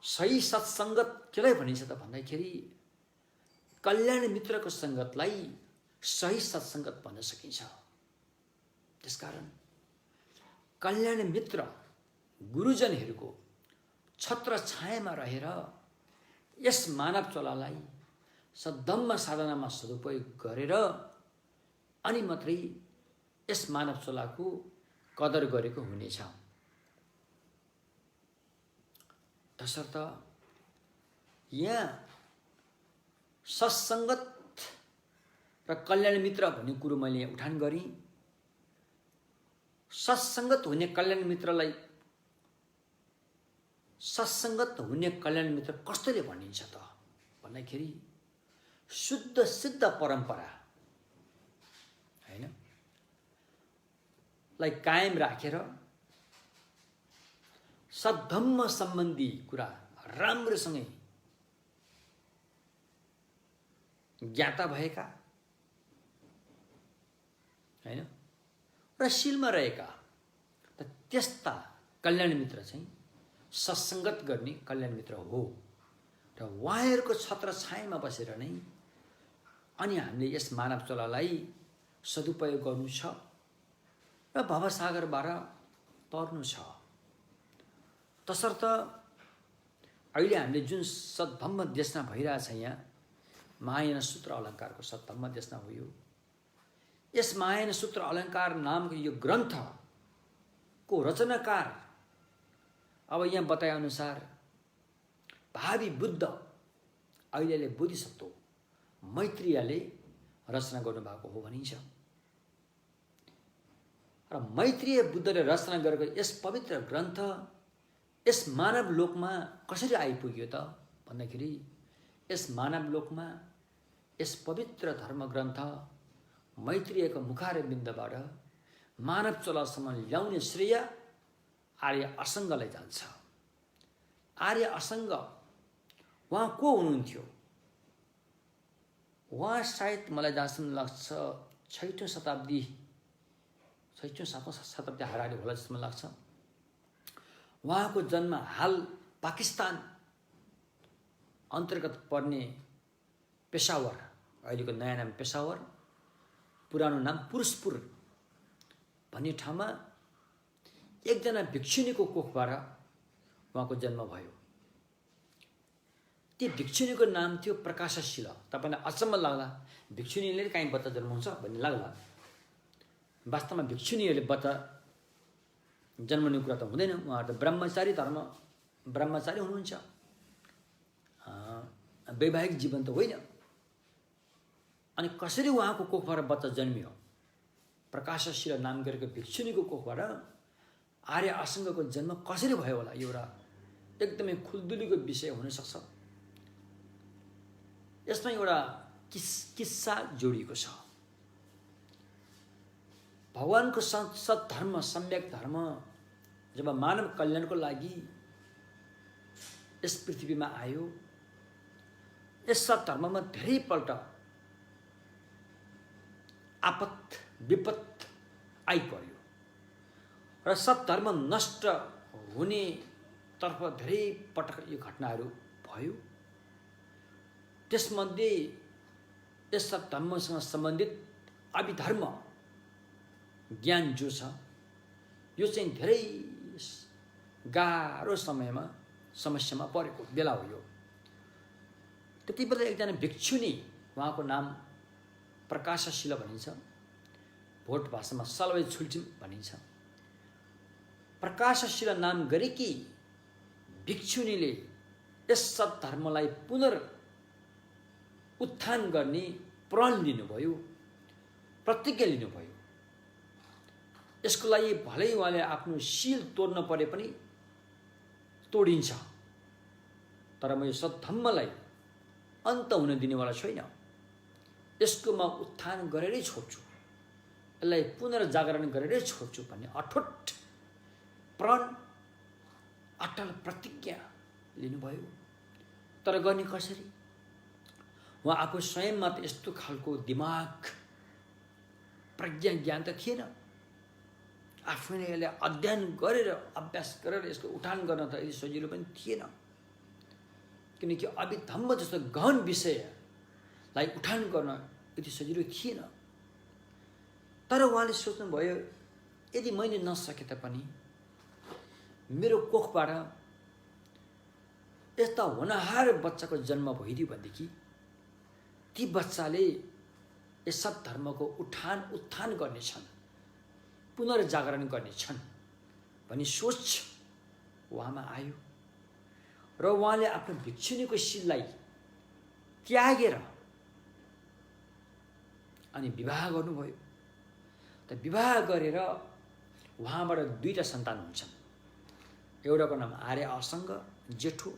सही सत्सङ्गत केलाई भनिन्छ त भन्दाखेरि कल्याण मित्रको सङ्गतलाई सही सत्सङ्गत भन्न सकिन्छ। त्यसकारण कल्याण मित्र गुरुजनहरूको छत्र छायामा रहेर यस मानव चोलालाई सद्धम्म साधनामा सदुपयोग गरेर अनि मात्रै यस मानव चोलाको कदर गरेको हुनेछ। तसर्थ यहाँ सत्सङ्गत र कल्याण मित्र भन्ने कुरो मैले उठान गरेँ। सत्सङ्गत हुने कल्याण मित्रलाई सत्सङ्गत हुने कल्याण मित्र कस्तोले भनिन्छ त भन्दाखेरि शुद्ध सिद्ध परम्परा हैन लाई कायम राखेर सद्धम्म सम्बन्धी कुरा राम्रोसँगै ज्ञाता भएका हैन र शिलमा रहेका त्यस्ता कल्याण मित्र चाहिँ सत्सङ्गत गर्ने कल्याण मित्र हो। र उहाँहरूको छत्र छायामा बसेर नै अनि हामीले यस मानव चोलालाई सदुपयोग गर्नु छ र भवसागरबाट तर्नु छ। तसर्थ अहिले हामीले जुन सद्धम्म देशना भइरहेछ, यहाँ महायान सूत्र अलङ्कारको सद्धम्म देशना हो। यस महायान सूत्र अलङ्कार नामको यो ग्रन्थको रचनाकार अब यहाँ बताए अनुसार भावी बुद्ध अहिलेले बोधिसत्व मैत्रेयले रचना गर्नुभएको हो भनिन्छ। र मैत्रेय बुद्धले रचना गरेको यस पवित्र ग्रन्थ यस मानव लोकमा कसरी आइपुग्यो त भन्दाखेरि यस मानव लोकमा यस पवित्र धर्मग्रन्थ मैत्रेयको मुखारविन्दबाट मानव चोलासम्म ल्याउने श्रेय आर्य असङ्गलाई जान्छ। आर्य असङ्ग उहाँ को हुनुहुन्थ्यो? उहाँ सायद मलाई जहाँसम्म लाग्छ 6औं शताब्दी 7औं शताब्दी हाराहारी होला जस्तो मलाई लाग्छ। उहाँको जन्म हाल पाकिस्तान अन्तर्गत पर्ने पेशावर, अहिलेको नयाँ नाम पेशावर, पुरानो नाम पुरुषपुर भन्ने ठाउँमा एकजना भिक्षुनीको कोखबाट उहाँको जन्म भयो। त्यो भिक्षुनीको नाम थियो प्रकाशशील। तपाईलाई अचम्म लाग्ला, भिक्षुनीले काहीँ बच्चा जन्माउँछ भन्ने लाग्ला। वास्तवमा भिक्षुनीहरूले बच्चा जन्माउने कुरा त हुँदैन। उहाँहरू त ब्रह्मचारी हुनुहुन्छ, वैवाहिक जीवन त होइन। अनि कसरी उहाँको कोखबाट बच्चा जन्मियो? प्रकाशशील नाम गरेको भिक्षुनीको कोखबाट आर्य असङ्गको जन्म कसरी भयो होला? यो एउटा एकदमै खुल्दुलीको विषय हुनसक्छ। यसमा एउटा किस्सा जोडिएको छ। भगवानको सद्धर्म, सम्यक धर्म जब मानव कल्याणको लागि यस पृथ्वीमा आयो, यस सद्धर्ममा धेरैपल्ट आपत विपत आइपर्यो र सद्धर्म नष्ट हुनेतर्फ धेरै पटक यो घटनाहरू भयो। त्यसमध्ये यस सद्धर्मसँग सम्बन्धित अभिधर्म ज्ञान जो छ, यो चाहिँ धेरै गाह्रो समस्यामा परेको बेला हो। यो त्यति बेला एकजना भिक्षुनी, उहाँको नाम प्रकाशशील भनिन्छ, भोट भाषामा सलवै छुल्टिम भनिन्छ। प्रकाशशील नाम गरेकी भिक्षुनीले यस सद्धर्मलाई पुनरुत्थान गर्ने प्रण लिनुभयो, प्रतिज्ञा लिनुभयो। यसको लागि भलै उहाँले आफ्नो शील तोड्न परे पनि तोडिन्छ, तर म यो सद्धर्मलाई अन्त हुन दिनेवाला छैन। यसको म उत्थान गरेरै छोड्छु, यसलाई पुनर्जागरण गरेरै छोड्छु भन्ने अठोट प्रण, अटल प्रतिज्ञा लिनुभयो। तर गर्ने कसरी? उहाँ आफू स्वयंमा त यस्तो खालको दिमाग, प्रज्ञा, ज्ञान त थिएन। आफूले यसलाई अध्ययन गरेर, अभ्यास गरेर यसको उठान गर्न त यति सजिलो पनि थिएन, किनकि अभिधम्म जस्तो गहन विषयलाई उठान गर्न यति सजिलो थिएन। तर उहाँले सोच्नुभयो, यदि मैले नसके तापनि मेरो कोखबाट यस्ता होनहार बच्चाको जन्म भइदियो भनेदेखि ती बच्चाले यस सद्धर्मको उत्थान गर्नेछन्, पुनर्जागरण गर्नेछन् भन्ने सोच उहाँमा आयो। र उहाँले आफ्नो भिक्षुनीको शीललाई त्यागेर अनि विवाह गर्नुभयो। त विवाह गरेर उहाँबाट 2टा सन्तान हुन्छन्। एउटाको नाम आर्य असङ्ग जेठो,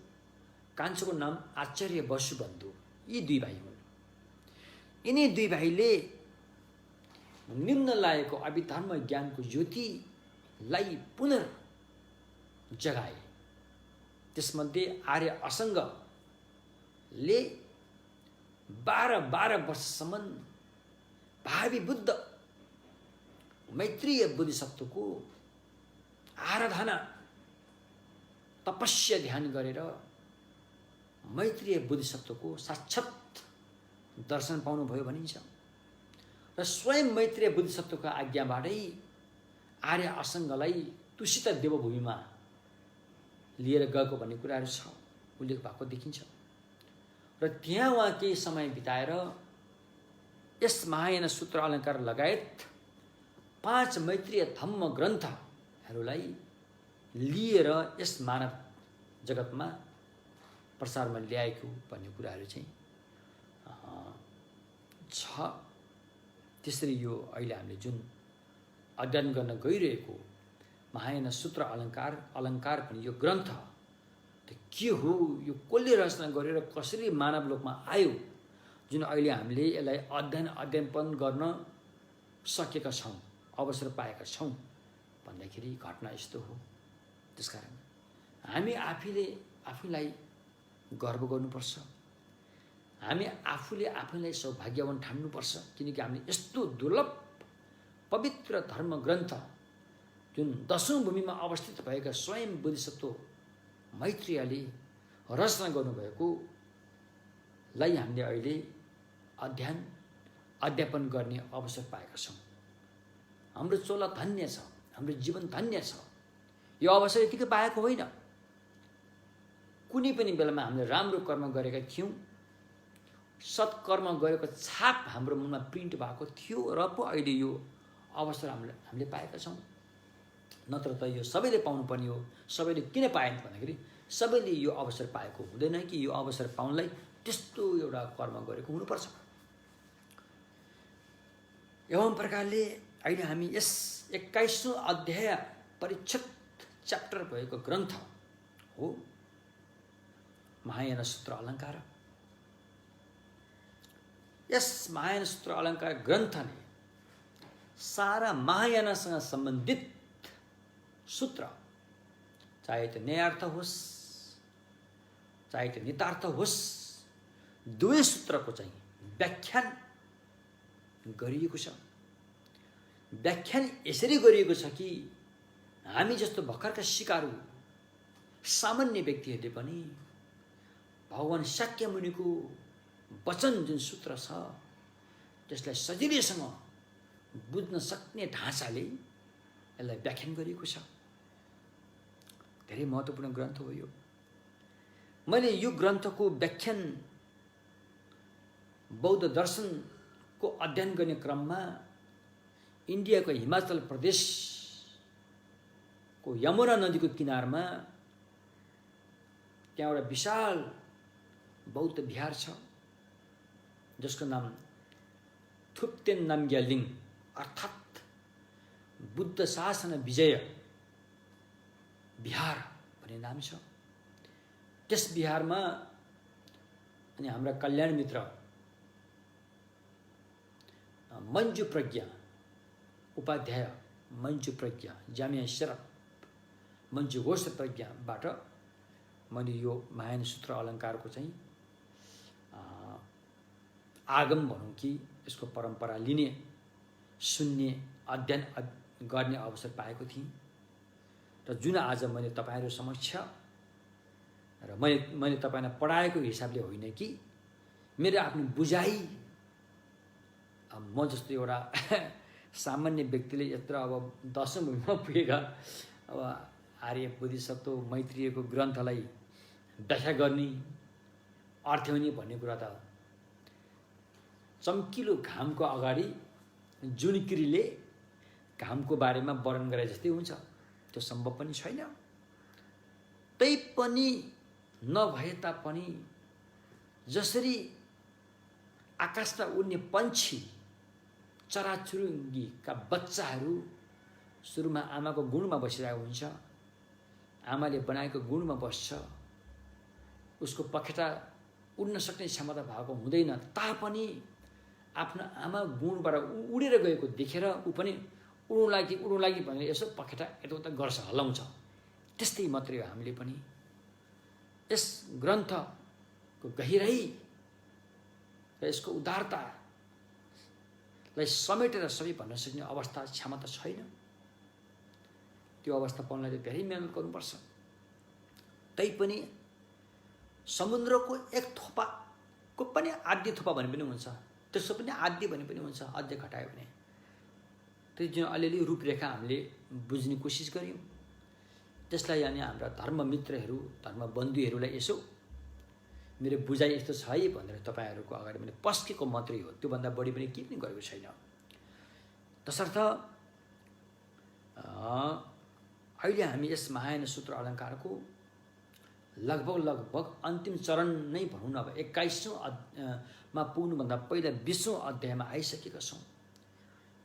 कान्छोको नाम आचार्य वसुबन्धु। यी 2 भाइ हुन्। यिनी 2 भाइले निम्न लागेको अभिधर्म ज्ञानको ज्योतिलाई पुनर्जगाए। त्यसमध्ये आर्य असङ्गले 12 वर्षसम्म भावी बुद्ध मैत्रेय बोधिसत्वको आराधना, तपस्या, ध्यान गरेर मैत्रेय बोधिसत्वको साक्षात दर्शन पाउनुभयो भनिन्छ। र स्वयं मैत्रेय बोधिसत्वको आज्ञाबाटै आर्य असङ्गलाई तुसित देवभूमिमा लिएर गएको भन्ने कुराहरू छ, उल्लेख भएको देखिन्छ। र त्यहाँ उहाँ केही समय बिताएर यस महायान सूत्र अलङ्कार लगायत 5 मैत्रेय धम्म ग्रन्थहरूलाई लिएर यस मानव जगतमा प्रसारमा ल्याएको भन्ने कुराहरू चाहिँ छ। त्यसरी यो अहिले हामीले जुन अध्ययन गर्न गइरहेको महायान सूत्र अलङ्कार पनि यो ग्रन्थ त के हो, यो कसले रचना गरेर कसरी मानव लोकमा आयो, जुन अहिले हामीले यसलाई अध्ययन गर्न सकेका छौँ, अवसर पाएका छौँ भन्दाखेरि घटना यस्तो हो। त्यसकारण हामी आफूलाई गर्व गर्नुपर्छ। हामी आफूलाई सौभाग्यवान ठान्नुपर्छ, किनकि हामीले यस्तो दुर्लभ पवित्र धर्म ग्रन्थ जुन 10औं भूमिमा अवस्थित भएका स्वयं बोधिसत्व मैत्रेयले रचना गर्नुभएकोलाई हामीले अहिले अध्यापन गर्ने अवसर पाएका छौँ। हाम्रो चोला धन्य छ, हाम्रो जीवन धन्य छ। यो अवसर यतिकै पाएको होइन। कुनै पनि बेलामा हामीले राम्रो कर्म गरेका थियौँ, सत्कर्म गरेको छाप हाम्रो मनमा प्रिन्ट भएको थियो र पो अहिले यो अवसर हामीले पाएका छौँ। नत्र त यो सबैले पाउनुपर्ने हो। सबैले किन पाएन भन्दाखेरि सबैले यो अवसर पाएको हुँदैन कि यो अवसर पाउनलाई त्यस्तो एउटा कर्म गरेको हुनुपर्छ। एवं प्रकारले अहिले हामी यस 21औं अध्याय परिच्छेद च्याप्टर भएको ग्रन्थ हो महायान सूत्र अलङ्कार। यस महायान सूत्र अलङ्कार ग्रन्थले सारा महायानसँग सम्बन्धित सूत्र, चाहे त्यो न्यायार्थ होस् चाहे त्यो नितार्थ होस्, दुवै सूत्रको चाहिँ व्याख्यान गरिएको छ। व्याख्यान यसरी गरिएको छ कि हामी जस्तो भर्खरका सिकारु सामान्य व्यक्तिहरूले पनि भगवान शाक्य मुनिको वचन जुन सूत्र छ त्यसलाई सजिलैसँग बुझ्न सक्ने ढाँचाले यसलाई व्याख्यान गरिएको छ। धेरै महत्त्वपूर्ण ग्रन्थ हो यो। मैले यो ग्रन्थको व्याख्यान बौद्ध दर्शनको अध्ययन गर्ने क्रममा इन्डियाको हिमाचल प्रदेशको यमुना नदीको किनारमा त्यहाँ एउटा विशाल बौद्ध विहार छ जसको नाम थुप्तेन नामग्यालिङ अर्थात् बुद्ध शासन विजय विहार भन्ने नाम छ। त्यस विहारमा अनि हाम्रा कल्याण मित्र मञ्जु प्रज्ञा उपाध्याय, मञ्जु प्रज्ञा, जामिया शरफ मञ्जु घोष प्रज्ञाबाट मैले यो महायान सूत्र अलङ्कारको चाहिँ आगम भनौँ कि यसको परम्परा लिने, सुन्ने, अध्ययन गर्ने अवसर पाएको थिएँ र जुन आज मैले तपाईहरु समक्ष र मैले तपाईलाई पढाएको हिसाबले होइन कि मेरो आफ्नो बुझाइ, म जस्तो एउटा सामान्य व्यक्तिले यत्र अब 10औं भूमिमा पुगेका अब आर्य बोधिसत्व मैत्रेयको ग्रन्थलाई व्याख्या गर्ने, अर्थ्याउने भन्ने कुरा त चम्किलो घामको अगाडि जुनकिरीले घामको बारेमा वर्णन गरे जस्तै हुन्छ। त्यो सम्भव पनि छैन। तैपनि नभए तापनि जसरी आकाशमा उड्ने पन्छी चराचुरुङ्गीका बच्चाहरू सुरुमा आमाको गुणमा बसिरहेको हुन्छ, आमाले बनाएको गुणमा बस्छ, उसको पखेटा उड्न सक्ने क्षमता भएको हुँदैन तापनि आफ्नो आमा गुणबाट उडेर गएको देखेर ऊ पनि उड्नु लागि भनेर यसो पखेटा यताउता गर्छ, हल्लाउँछ। त्यस्तै मात्रै हो हामीले पनि यस ग्रन्थको गहिराई र यसको उदारतालाई समेटेर सबै भन्न सक्ने अवस्था क्षमता छैन। त्यो अवस्था पाउनलाई धेरै मेहनत गर्नुपर्छ। तैपनि समुद्रको एक थोपाको पनि आधी थोपा भने पनि हुन्छ, त्यसो पनि आधी भने पनि हुन्छ, अझै घटायो भने। त्यो जुन अलिअलि रूपरेखा हामीले बुझ्ने कोसिस गऱ्यौँ, त्यसलाई अनि हाम्रा धर्ममित्रहरू, धर्मबन्धुहरूलाई यसो मेरो बुझाइ यस्तो छ है भनेर तपाईहरुको अगाडि मैले पस्केको मात्रै हो, त्योभन्दा बढी पनि केही पनि गरेको छैन। तसर्थ अहिले हामी यस महायान सूत्र अलङ्कारको लगभग अन्तिम चरण नै भनौँ न, अब 21औं मा पुग्नुभन्दा पहिला 20औं अध्यायमा आइसकेका छौँ।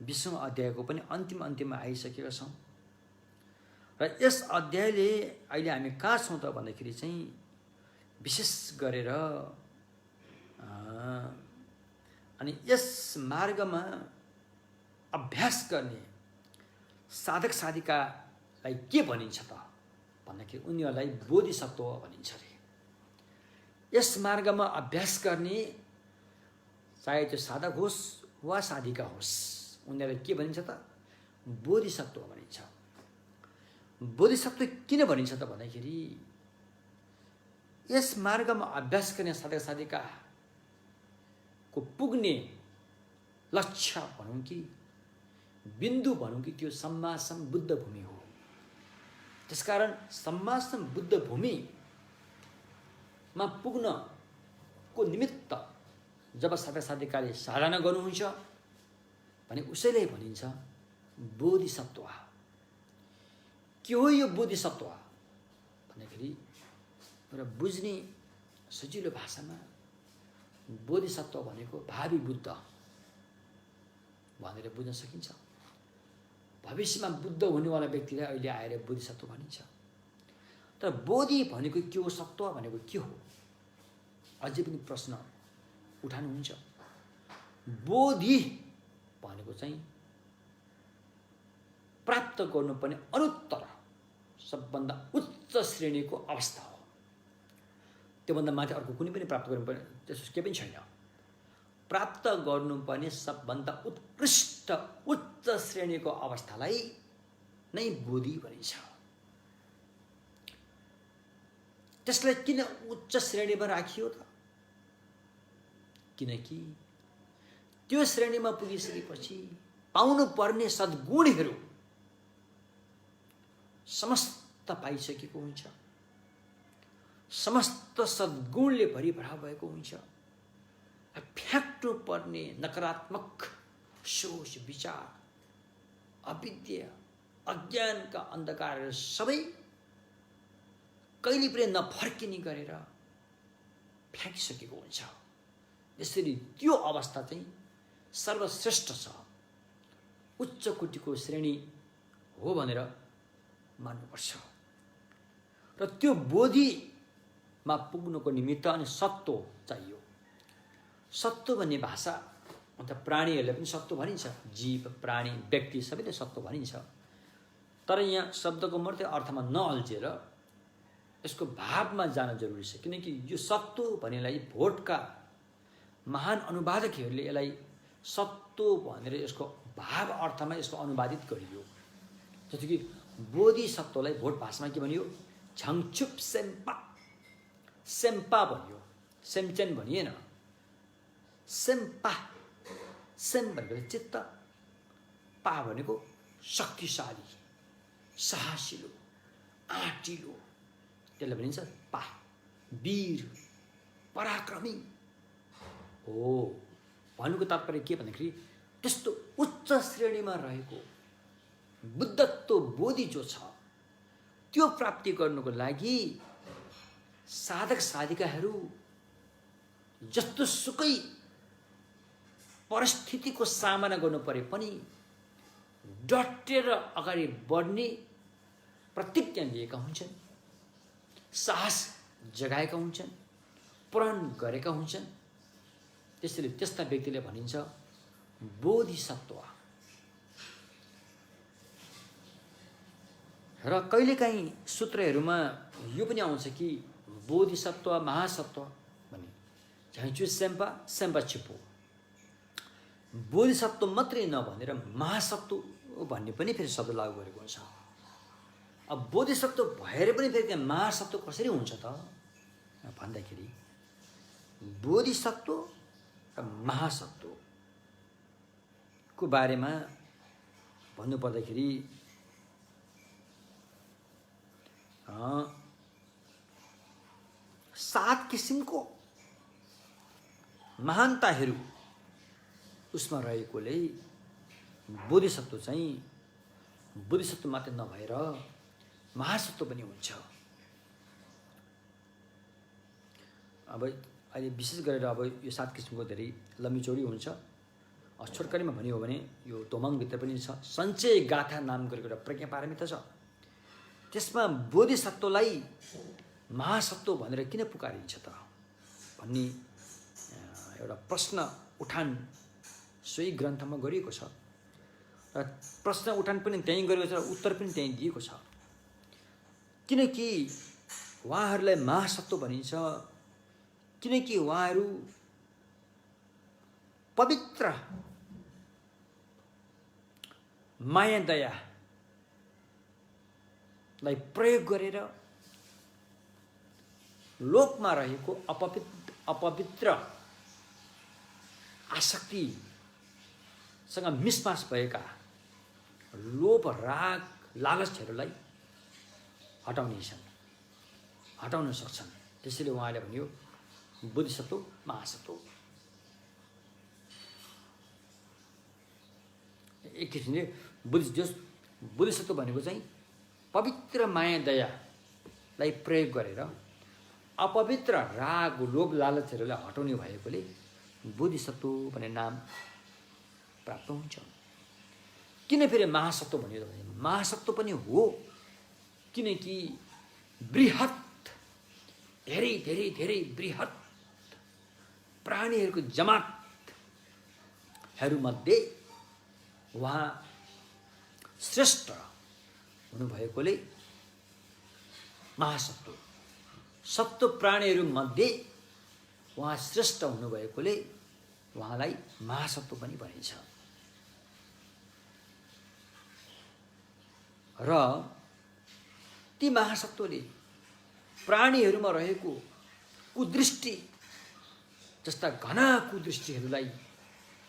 20औं अध्यायको पनि अन्तिममा आइसकेका छौँ र यस अध्यायले अहिले हामी कहाँ छौँ त भन्दाखेरि चाहिँ विशेष गरेर अनि यस मार्गमा अभ्यास गर्ने साधक साधिकालाई के भनिन्छ त भन्दाखेरि उनीहरूलाई बोधिसत्व भनिन्छ अरे। यस मार्गमा अभ्यास गर्ने चाहे त्यो साधक होस् वा साधिका होस्, उनीहरूलाई के भनिन्छ त? बोधिसत्व भनिन्छ। बोधिसत्व किन भनिन्छ त भन्दाखेरि यस मार्गमा अभ्यास गर्ने साधक साधिकाको पुग्ने लक्ष्य भनौँ कि बिन्दु भनौँ कि त्यो सम्मासम बुद्ध भूमि हो। त्यसकारण सम्मासम बुद्ध भूमिमा पुग्नको निमित्त जब साधक साधिकाले साधना गर्नुहुन्छ भने उसैलाई भनिन्छ बोधिसत्व। के हो यो बोधिसत्व भन्दाखेरि र बुझ्ने सजिलो भाषामा बोधिसत्व भनेको भावी बुद्ध भनेर बुझ्न सकिन्छ। भविष्यमा बुद्ध हुनेवाला व्यक्तिलाई अहिले आएर बोधिसत्व भनिन्छ। तर बोधि भनेको के हो, सत्व भनेको के हो, अझै पनि प्रश्न उठाउनुहुन्छ। बोधि भनेको चाहिँ प्राप्त गर्नुपर्ने अनुत्तर सबभन्दा उच्च श्रेणीको अवस्था हो। त्योभन्दा माथि अर्को कुनै पनि प्राप्त गर्नुपर्ने त्यस्तो केही पनि छैन। प्राप्त गर्नुपर्ने सबभन्दा उत्कृष्ट उच्च श्रेणीको अवस्थालाई नै बोधि भनिन्छ। त्यसलाई किन उच्च श्रेणीमा राखियो त? किनकि त्यो श्रेणीमा पुगिसकेपछि पाउनुपर्ने सद्गुणहरू समस्त पाइसकेको हुन्छ। समस्त सद्गुणले भरिभरा भएको हुन्छ। फ्याक्नु पर्ने नकारात्मक सोच विचार, अविद्या, अज्ञानका अन्धकारहरू सबै कहिले पनि नफर्किने गरेर फ्याँकिसकेको हुन्छ। यसरी त्यो अवस्था चाहिँ सर्वश्रेष्ठ छ, उच्च कोटिको श्रेणी हो भनेर मान्नुपर्छ। र त्यो बोधिमा पुग्नुको निमित्त अनि सत्व चाहियो। सत्व भन्ने भाषा अन्त प्राणीहरूलाई पनि सत्व भनिन्छ। जीव, प्राणी, व्यक्ति सबैले सत्व भनिन्छ। तर यहाँ शब्दको मात्रै अर्थमा नअल्झेर यसको भावमा जान जरुरी छ। किनकि यो सत्व भन्नेलाई भोटका महान अनुवादकहरूले यसलाई सत्व भनेर यसको भाव अर्थमा यसको अनुवादित गरियो। जस्तो कि बोधिसत्वलाई भोट भाषामा के भनियो? झङछुप सेम्पा, सेम्पा भनियो, सेम्चेन भनिएन। सेम्पा, सेम भनेको चित्त, पा भनेको शक्तिशाली, साहसिलो, आँटिलो, त्यसलाई भनिन्छ पा, वीर, पराक्रमी हो। भन्नुको तात्पर्य के भन्दाखेरि त्यस्तो उच्च श्रेणीमा रहेको बुद्धत्व बोधि जो छ त्यो प्राप्ति गर्नुको लागि साधक साधिकाहरू जस्तो सुकै परिस्थितिको सामना गर्नु परे पनि डटेर अगाडि बढ्ने प्रतिज्ञा लिएका हुन्छन्, साहस जगाएका हुन्छन्, प्रण गरेका हुन्छन्। त्यसैले त्यस्ता व्यक्तिले भनिन्छ बोधिसत्व। र कहिलेकाहीँ सूत्रहरूमा यो पनि आउँछ कि बोधिसत्व महासत्व भन्ने। झैँचु सेम्पा, सेम्पा छिपो। बोधिसत्व मात्रै नभनेर महासत्व भन्ने पनि फेरि शब्द लागू गरेको हुन्छ। अब बोधिसत्व भएर पनि फेरि त्यहाँ महासत्व कसरी हुन्छ त भन्दाखेरि बोधिसत्व र महासत्वको बारेमा भन्नुपर्दाखेरि 7 किसिमको महानताहरू उसमा रहेकोले बोधिसत्व चाहिँ बोधिसत्व मात्र नभएर महासत्व पनि हुन्छ। अब अहिले विशेष गरेर अब यो 7 किसिमको धेरै लम्बी-चौडी हुन्छ। छोटकरीमा भन्यो भने यो तोमाङभित्र पनि छ। सञ्चय गाथा नाम गरेको एउटा प्रज्ञापारमिता छ। त्यसमा बोधिसत्वलाई महासत्व भनेर किन पुकारिन्छ त भन्ने एउटा प्रश्न उठान सोही ग्रन्थमा गरिएको छ र प्रश्न उठान पनि त्यहीँ गरेको छ र उत्तर पनि त्यहीँ दिएको छ। किनकि उहाँहरूलाई महासत्व भनिन्छ, किनकि उहाँहरू पवित्र माया दयालाई प्रयोग गरेर लोकमा रहेको अपवित्र आसक्तिसँग मिसमास भएका लोभ, राग, लालचहरूलाई हटाउन सक्छन्। त्यसैले उहाँले भन्यो बोधिसत्व महासत्व। एक किसिमले बोधिसत्व भनेको चाहिँ पवित्र माया दयालाई प्रयोग गरेर अपवित्र राग, लोभ, लालचहरूलाई हटाउने भएकोले बोधिसत्व भन्ने नाम प्राप्त हुन्छ। किन फेरि महासत्व भनियो भने महासत्व पनि हो, किनकि बृहत धेरै धेरै धेरै बृहत प्राणीहरूको जमातहरूमध्ये उहाँ श्रेष्ठ हुनुभएकोले महासत्व, सत्व प्राणीहरूमध्ये उहाँ श्रेष्ठ हुनुभएकोले उहाँलाई महासत्व पनि भनिन्छ। र ती महासत्वले प्राणीहरूमा रहेको कुदृष्टि जस्ता घना कुदृष्टिहरूलाई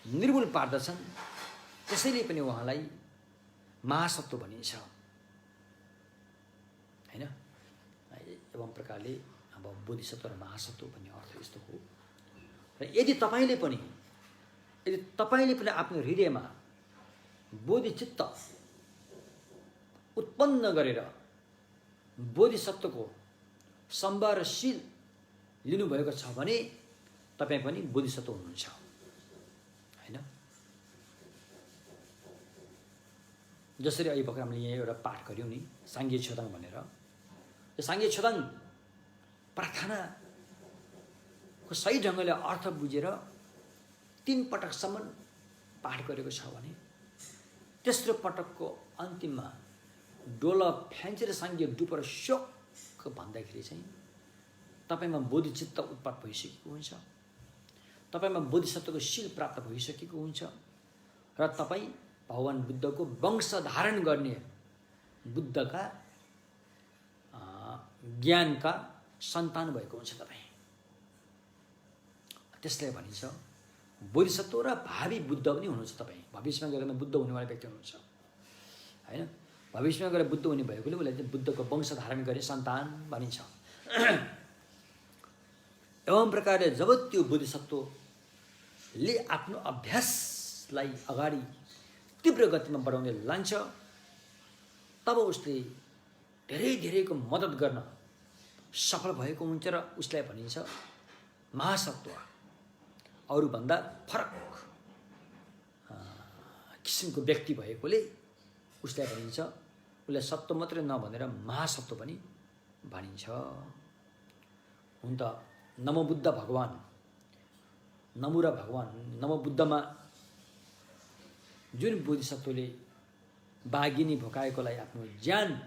निर्मूल पार्दछन्। त्यसैले पनि उहाँलाई महासत्व भनिन्छ, हैन? एवं प्रकारले अब बोधिसत्व र महासत्व भन्ने अर्थ यस्तो हो। र यदि तपाईँले पनि आफ्नो हृदयमा बोधिचित्त उत्पन्न गरेर बोधिसत्वको सम्भारशील लिनुभएको छ भने तपाईँ पनि बोधिसत्व हुनुहुन्छ, हैन? जसरी अहिले भर्खर हामीले यहाँ एउटा पाठ गऱ्यौँ नि, साङ्गे छोदाङ भनेर। यो साङ्गे छोदाङ प्रार्थनाको सही ढङ्गले अर्थ बुझेर 3 पटकसम्म पाठ गरेको छ भने तेस्रो पटकको अन्तिममा डोला फ्यान्चेर साङ्गे डुपर सोक भन्दाखेरि चाहिँ तपाईँमा बोधिचित्त उत्पाद भइसकेको हुन्छ, तपाईँमा बोधिसत्वको शील प्राप्त भइसकेको हुन्छ र तपाईँ भगवान बुद्धको वंश धारण गर्ने बुद्धका ज्ञानका सन्तान भएको हुन्छ तपाईँ। त्यसलाई भनिन्छ बोधिसत्व र भावी बुद्ध पनि हुनुहुन्छ तपाईँ। भविष्यमा गएर बुद्ध हुनेवाला व्यक्ति हुनुहुन्छ, हैन? भविष्यमा गएर बुद्ध हुने भएकोले उसलाई चाहिँ बुद्धको वंश धारण गर्ने सन्तान भनिन्छ। एवं प्रकारले जब त्यो बोधिसत्वले आफ्नो अभ्यासलाई अगाडि तीव्र गतिमा बढाउँदै लान्छ तब उसले धेरै धेरैको मद्दत गर्न सफल भएको हुन्छ र उसलाई भनिन्छ महासत्व। अरूभन्दा फरक किसिमको व्यक्ति भएकोले उसलाई भनिन्छ, उसलाई सत्व मात्रै नभनेर महासत्व पनि भनिन्छ। हुन त नमोबुद्ध भगवान, नमुरा भगवान नमोबुद्धमा जुन बोधिसत्वले बाघिनी भोकाएकोलाई आफ्नो ज्यान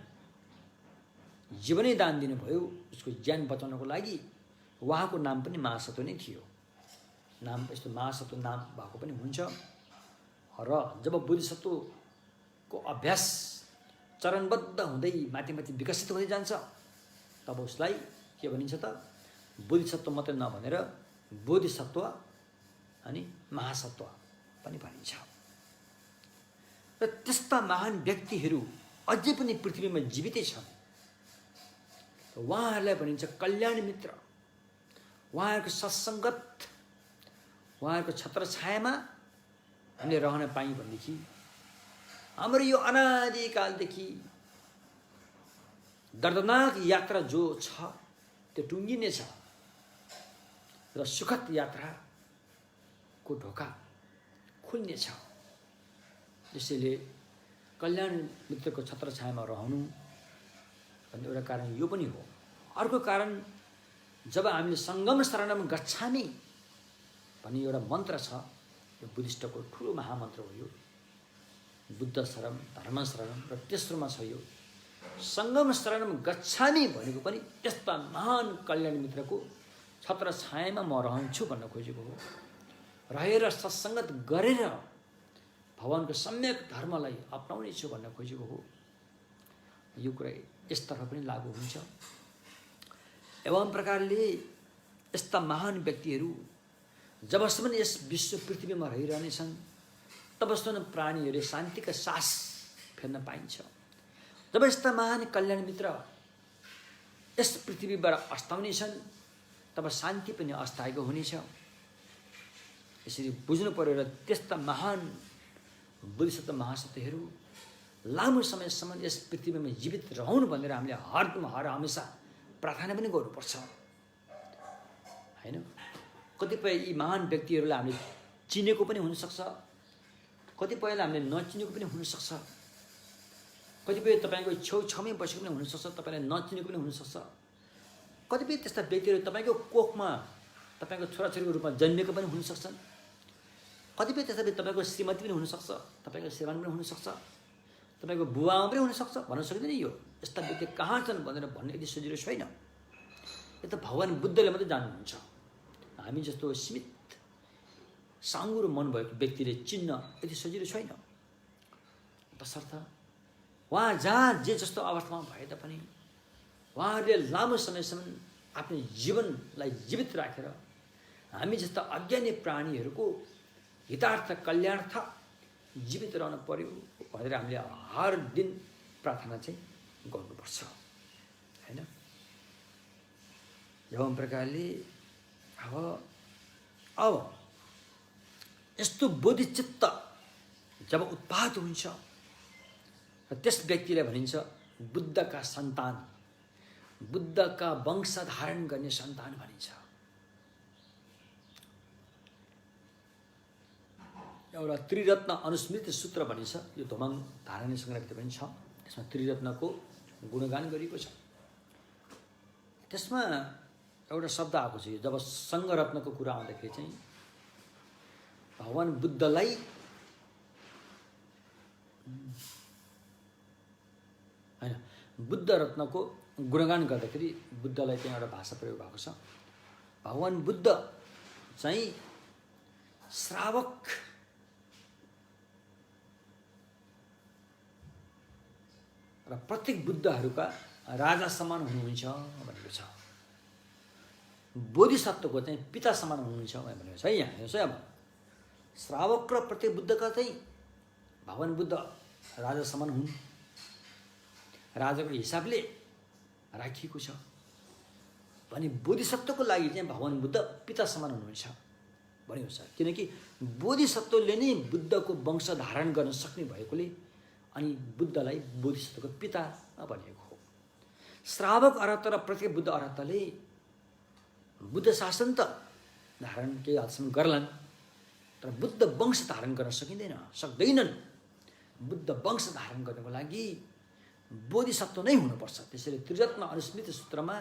जीवनै दान दिनुभयो, उसको ज्यान बचाउनको लागि उहाँको नाम पनि महासत्व नै थियो। नाम यस्तो महासत्व नाम भएको पनि हुन्छ। र जब बोधिसत्वको अभ्यास चरणबद्ध हुँदै माथि माथि विकसित हुँदै जान्छ तब उसलाई के भनिन्छ त बोधिसत्व मात्रै नभनेर बोधिसत्व अनि महासत्व पनि भनिन्छ। र त्यस्ता महान व्यक्तिहरू अझै पनि पृथ्वीमा जीवितै छन्। उहाँहरूलाई भनिन्छ कल्याण मित्र। उहाँहरूको सत्सङ्गत, उहाँहरूको छत्रछायामा हामीले रहन पायौँ भनेदेखि हाम्रो यो अनादिकालदेखि दर्दनाक यात्रा जो छ त्यो टुङ्गिनेछ र सुखद यात्राको ढोका खुल्नेछ। त्यसैले कल्याण मित्रको छत्रछायामा रहनु भन्ने एउटा कारण यो पनि हो। अर्को कारण जब हामीले सङ्गम शरणम गच्छामि भन्ने एउटा मन्त्र छ। यो बुद्धिस्टको ठुलो महामन्त्र हो यो। बुद्ध शरण, धर्म शरण र तेस्रोमा छ यो सङ्गम शरणम गच्छामि भनेको पनि यस्ता महान कल्याण मित्रको छत्र छायामा म रहन्छु भन्न खोजेको हो। रहेर सत्सङ्गत गरेर भगवानको सम्यक धर्मलाई अपनाउने छु भन्न खोजेको हो। यो कुरा यसतर्फ पनि लागू हुन्छ। एवं प्रकारले यस्ता महान व्यक्तिहरू जबसम्म यस विश्व पृथ्वीमा रहिरहनेछन् तबसम्म प्राणीहरूले शान्तिका सास फेर्न पाइन्छ। जब यस्ता महान कल्याण मित्र यस पृथ्वीबाट अस्ताउनेछन् तब शान्ति पनि अस्ताएको हुनेछ। यसरी बुझ्नु पर्यो। र त्यस्ता महान बोधिसत्व महासत्वहरू लामो समयसम्म यस पृथ्वीमा जीवित रहनु भनेर हामीले हर हमेसा प्रार्थना पनि गर्नुपर्छ, होइन? कतिपय यी महान व्यक्तिहरूलाई हामीले चिनेको पनि हुनसक्छ, कतिपयलाई हामीले नचिनेको पनि हुनसक्छ, कतिपय तपाईँको छेउछाउमै बसेको पनि हुनसक्छ, तपाईँलाई नचिनेको पनि हुनसक्छ। कतिपय त्यस्ता व्यक्तिहरू तपाईँको कोखमा तपाईँको छोराछोरीको रूपमा जन्मेको पनि हुनसक्छन्। कतिपय त्यस्ता व्यक्ति तपाईँको श्रीमती पनि हुनसक्छ, तपाईँको श्रीमान पनि हुनसक्छ, तपाईँको बुवामा पनि हुनसक्छ। भन्न सकिँदैन यो यस्ता व्यक्ति कहाँ छन् भनेर भन्ने यति सजिलो छैन। यो त भगवान् बुद्धले मात्रै जान्नुहुन्छ। हामी जस्तो सीमित साँगुरो मन भएको व्यक्तिले चिन्न यति सजिलो छैन। तसर्थ उहाँ जहाँ जे जस्तो अवस्थामा भए तापनि उहाँहरूले लामो समयसम्म आफ्नो जीवनलाई जीवित राखेर हामी जस्ता अज्ञानी प्राणीहरूको हितार्थ कल्याणार्थ जीवित रहन पर्यो भनेर हामीले हर दिन प्रार्थना चाहिँ गर्नुपर्छ, होइन? एवं प्रकारले अब यस्तो बोधिचित्त जब उत्पाद हुन्छ र त्यस व्यक्तिलाई भनिन्छ बुद्धका सन्तान, बुद्धका वंश धारण गर्ने सन्तान भनिन्छ। एउटा त्रिरत्न अनुस्मृति सूत्र भनिन्छ। यो धोमाङ धारणा सङ्ग्रह पनि छ। त्यसमा त्रिरत्नको गुणगान गरिएको छ। त्यसमा एउटा शब्द आएको छ। जब सङ्घरत्नको कुरा आउँदाखेरि चाहिँ भगवान् बुद्धलाई होइन, बुद्ध रत्नको गुणगान गर्दाखेरि बुद्धलाई त्यहाँ एउटा भाषा प्रयोग भएको छ। भगवान् बुद्ध चाहिँ श्रावक र प्रत्येक बुद्धहरूका राजा समान हुनुहुन्छ भनेको छ। बोधिसत्वको चाहिँ पिता समान हुनुहुन्छ भनेको छ। यहाँ हेर्नुहोस् है, अब श्रावक र प्रत्येक बुद्धका चाहिँ भगवान् बुद्ध राजा समान हुन्, राजाको हिसाबले राखिएको छ भने बोधिसत्वको लागि चाहिँ भगवान् बुद्ध पिता समान हुनुहुन्छ भनेको छ। किनकि बोधिसत्वले नै बुद्धको वंश धारण गर्न सक्ने भएकोले अनि बुद्धलाई बोधिसत्वको पिता भनिएको हो। श्रावक अर्थ र प्रत्येक बुद्ध अर्थले बुद्ध शासन त धारण केही हदसम्म गर्लान्, तर बुद्ध वंश धारण गर्न सक्दैनन्। बुद्ध वंश धारण गर्नको लागि बोधिसत्व नै हुनुपर्छ। त्यसैले त्रिरत्न अनुस्मृति सूत्रमा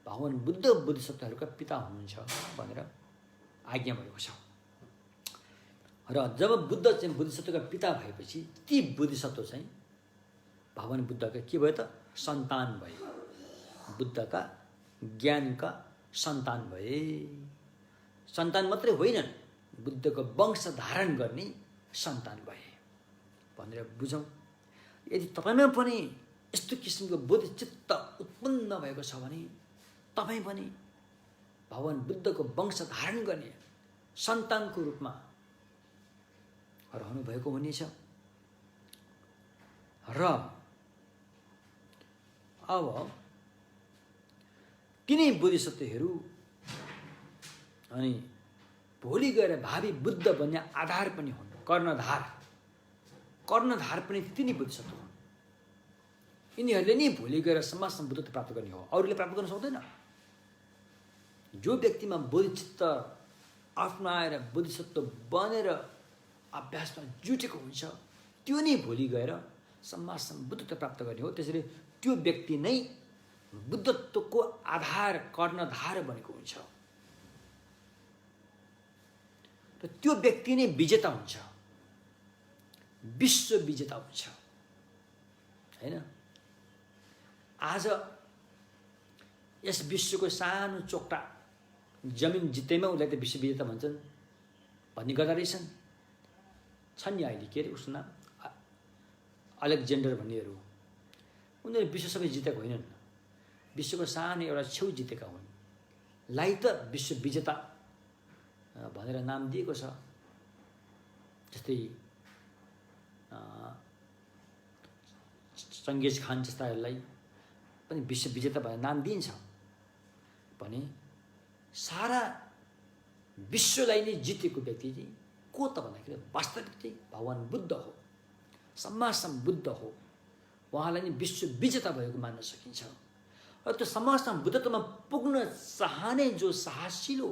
भगवान् बुद्ध बोधिसत्वहरूका पिता हुनुहुन्छ भनेर आज्ञा भएको छ। र जब बुद्ध चाहिँ बोधिसत्वका पिता भएपछि ती बोधिसत्व चाहिँ भगवान् बुद्धका के भयो त? सन्तान भए, बुद्धका ज्ञानका सन्तान भए। सन्तान मात्रै होइनन्, बुद्धको वंश धारण गर्ने सन्तान भए भनेर बुझौँ। यदि तपाईँमा पनि यस्तो किसिमको बोधिचित्त उत्पन्न भएको छ भने तपाईँ पनि भगवान् बुद्धको वंश धारण गर्ने सन्तानको रूपमा रहनु भएको हुनेछ। र अब तिनै बोधिसत्वहरू अनि भोलि गएर भावी बुद्ध बन्ने आधार पनि हुन्। कर्णधार पनि तिनै बोधिसत्व हुन्। यिनीहरूले नै भोलि गएर समाजमा बुद्धत्व प्राप्त गर्ने हो, अरूले प्राप्त गर्न सक्दैन। जो व्यक्तिमा बोधिचित्त अप्नाएर बोधिसत्व बनेर अभ्यासमा जुटेको हुन्छ त्यो नै भोलि गएर समाजमा बुद्धत्व प्राप्त गर्ने हो। त्यसैले त्यो व्यक्ति नै बुद्धत्वको आधार कर्णधार बनेको हुन्छ। र त्यो व्यक्ति नै विजेता हुन्छ, विश्व विजेता हुन्छ, हैन? आज यस विश्वको सानो चोक्टा जमिन जित्दैमा उसलाई त विश्व विजेता भन्छन् भन्ने गर्दा रहेछन्। छन् नि अहिले, के अरे उसको नाम, अलेक्जेन्डर भन्नेहरू। उनीहरू विश्व सबै जितेको होइनन्, विश्वको सानो एउटा छेउ जितेका हुन्। लाई त विश्व विजेता भनेर नाम दिएको छ। जस्तै चङ्गेज खान जस्ताहरूलाई पनि विश्व विजेता भनेर नाम दिइन्छ भने सारा विश्वलाई नै जितेको व्यक्ति चाहिँ को त भन्दाखेरि वास्तविक चाहिँ भगवान बुद्ध हो, सम्मासम बुद्ध हो। उहाँलाई नै विश्व विजेता भएको मान्न सकिन्छ। र त्यो सम्मासम बुद्धत्वमा पुग्न चाहने जो साहसिलो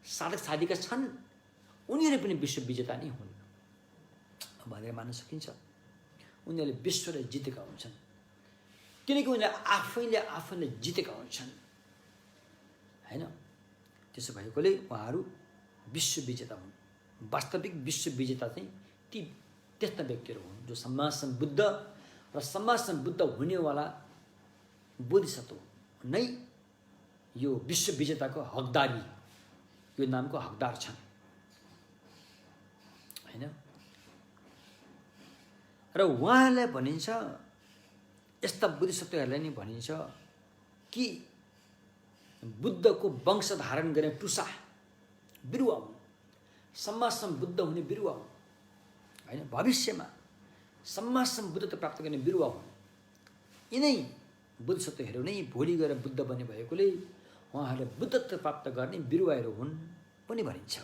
साधक साधिका छन् उनीहरू पनि विश्व विजेता नै हुन् भनेर मान्न सकिन्छ। उनीहरूले विश्वलाई जितेका हुन्छन् किनकि उनीहरूले आफैले जितेका हुन्छन्, हैन? त्यसो भएकोले उहाँहरू विश्व विजेता हुन्। वास्तविक विश्व विजेता चाहिँ त्यस्ता व्यक्तिहरू हुन् जो सम्मासन बुद्ध र सम्मासन बुद्ध हुनेवाला बोधिसत्व नै यो विश्व विजेताको हकदारी, यो नामको हकदार छन्, हैन? र उहाँहरूलाई भनिन्छ, यस्ता बोधिसत्वहरूलाई नै भनिन्छ कि बुद्धको वंश धारण गर्ने टुसा बिरुवा हुन्, सम्मासम बुद्ध हुने बिरुवा हुन्, हैन? भविष्यमा सम्मासम बुद्धत्व प्राप्त गर्ने बिरुवा हुन्। यिनै बोधिसत्वहरू नै भोलि गएर बुद्ध बन्ने भएकोले उहाँहरूले बुद्धत्व प्राप्त गर्ने बिरुवाहरू हुन् पनि भनिन्छ।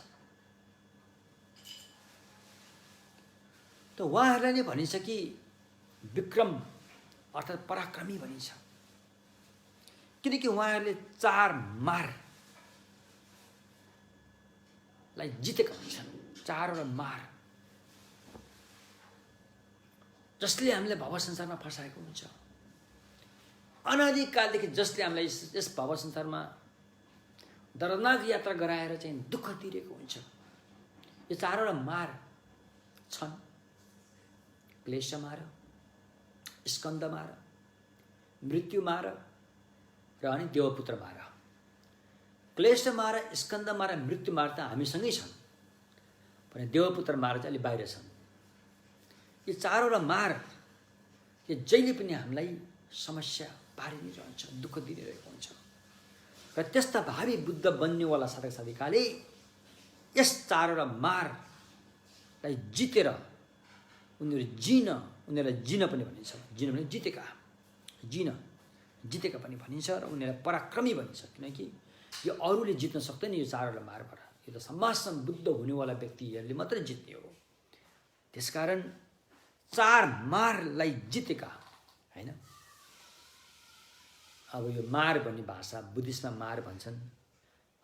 त उहाँहरूलाई नै भनिन्छ कि विक्रम अर्थात् पराक्रमी भनिन्छ किनकि उहाँहरूले 4 मारलाई जितेका हुन्छन्। 4वटा मार जसले हामीलाई भव संसारमा फसाएको हुन्छ। अनादिकालदेखि जसले हामीलाई यस भव संसारमा दर्दनाक यात्रा गराएर चाहिँ दुःख दिएको हुन्छ। यो 4वटा मार छन्, क्लेश मार, स्कन्द मार, मृत्यु मार र अनि देवपुत्र मार। क्लेश मार, स्कन्द मार, मृत्यु मार त हामीसँगै छन् भने देवपुत्र मार चाहिँ अलि बाहिर छन्। यो 4वटा मार यो जहिले पनि हामीलाई समस्या पारि नै रहन्छ, दुःख दिइरहेको हुन्छ। र त्यस्ता भावी बुद्ध बन्नेवाला साधक साधिकाले यस 4वटा मारलाई जितेर उनीहरूलाई जिन पनि भनिन्छ। जिन भने जितेका पनि भनिन्छ र उनीहरूलाई पराक्रमी भनिन्छ किनकि यो अरूले जित्न सक्दैन। यो 4वटा मारबाट यो त सम्मासन बुद्ध हुनेवाला व्यक्तिहरूले मात्रै जित्ने हो। त्यसकारण 4 मारलाई जितेका, हैन? अब यो मार भन्ने भाषा बुद्धिस्टमा मार भन्छन्।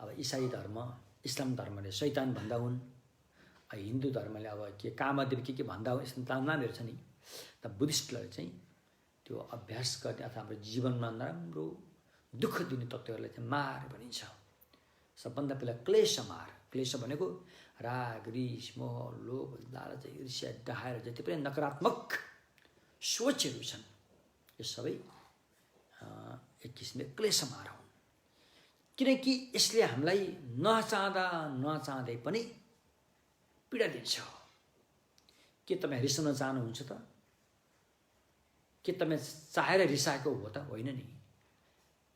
अब इसाई धर्म, इस्लाम धर्मले शैतान भन्दा हुन्, हिन्दू धर्मले अब के कामदेव के भन्दा हुन्, यस्तो नामहरू छ नि। त बुद्धिस्टले चाहिँ त्यो अभ्यास गर्ने अथवा हाम्रो जीवनमा नराम्रो दुःख दिने तत्त्वहरूलाई चाहिँ मार भनिन्छ। सबभन्दा पहिला क्लेश मार। क्लेश भनेको राग, रिस, मोह, लोभ, लालच, ईर्ष्या, डहाएर जति पनि नकारात्मक सोचहरू छन् यो सबै एक किसिमले क्लेश मार हुन् किनकि यसले हामीलाई नचाहँदै पनि पीडा दिन्छ। के तपाईँ रिसाउन चाहनुहुन्छ त? के तपाईँ चाहेर रिसाएको हो त? होइन नि।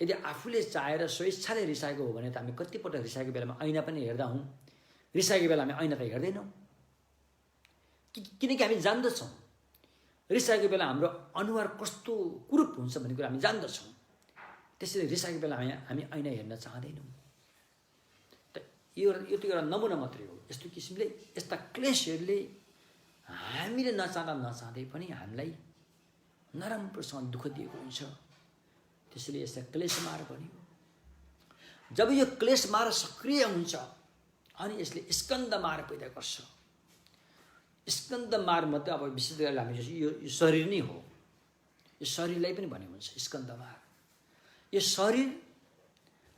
यदि आफूले चाहेर स्वेच्छाले रिसाएको हो भने त हामी कतिपल्ट रिसाएको बेलामा ऐना पनि हेर्दा हौँ, रिसाएको बेला हामी ऐना त हेर्दैनौँ किनकि हामी जान्दछौँ रिसाएको बेला हाम्रो अनुहार कस्तो कुरूप हुन्छ भन्ने कुरा हामी जान्दछौँ। त्यसैले रिसाएको बेला हामी ऐना हेर्न चाहँदैनौँ। त यो त एउटा नमुना मात्रै हो। यस्तो किसिमले यस्ता क्लेशहरूले हामीले नचाहँदै पनि हामीलाई नराम्रोसँग दुःख दिएको हुन्छ। त्यसैले यसलाई क्लेश मार भनियो। जब यो क्लेश मार सक्रिय हुन्छ अनि यसले स्कन्द मार पैदा गर्छ। स्कन्द मार मात्रै अब विशेष गरेर हामी यो शरीर नै हो। यो शरीरलाई पनि भने हुन्छ स्कन्द मार। यो शरीर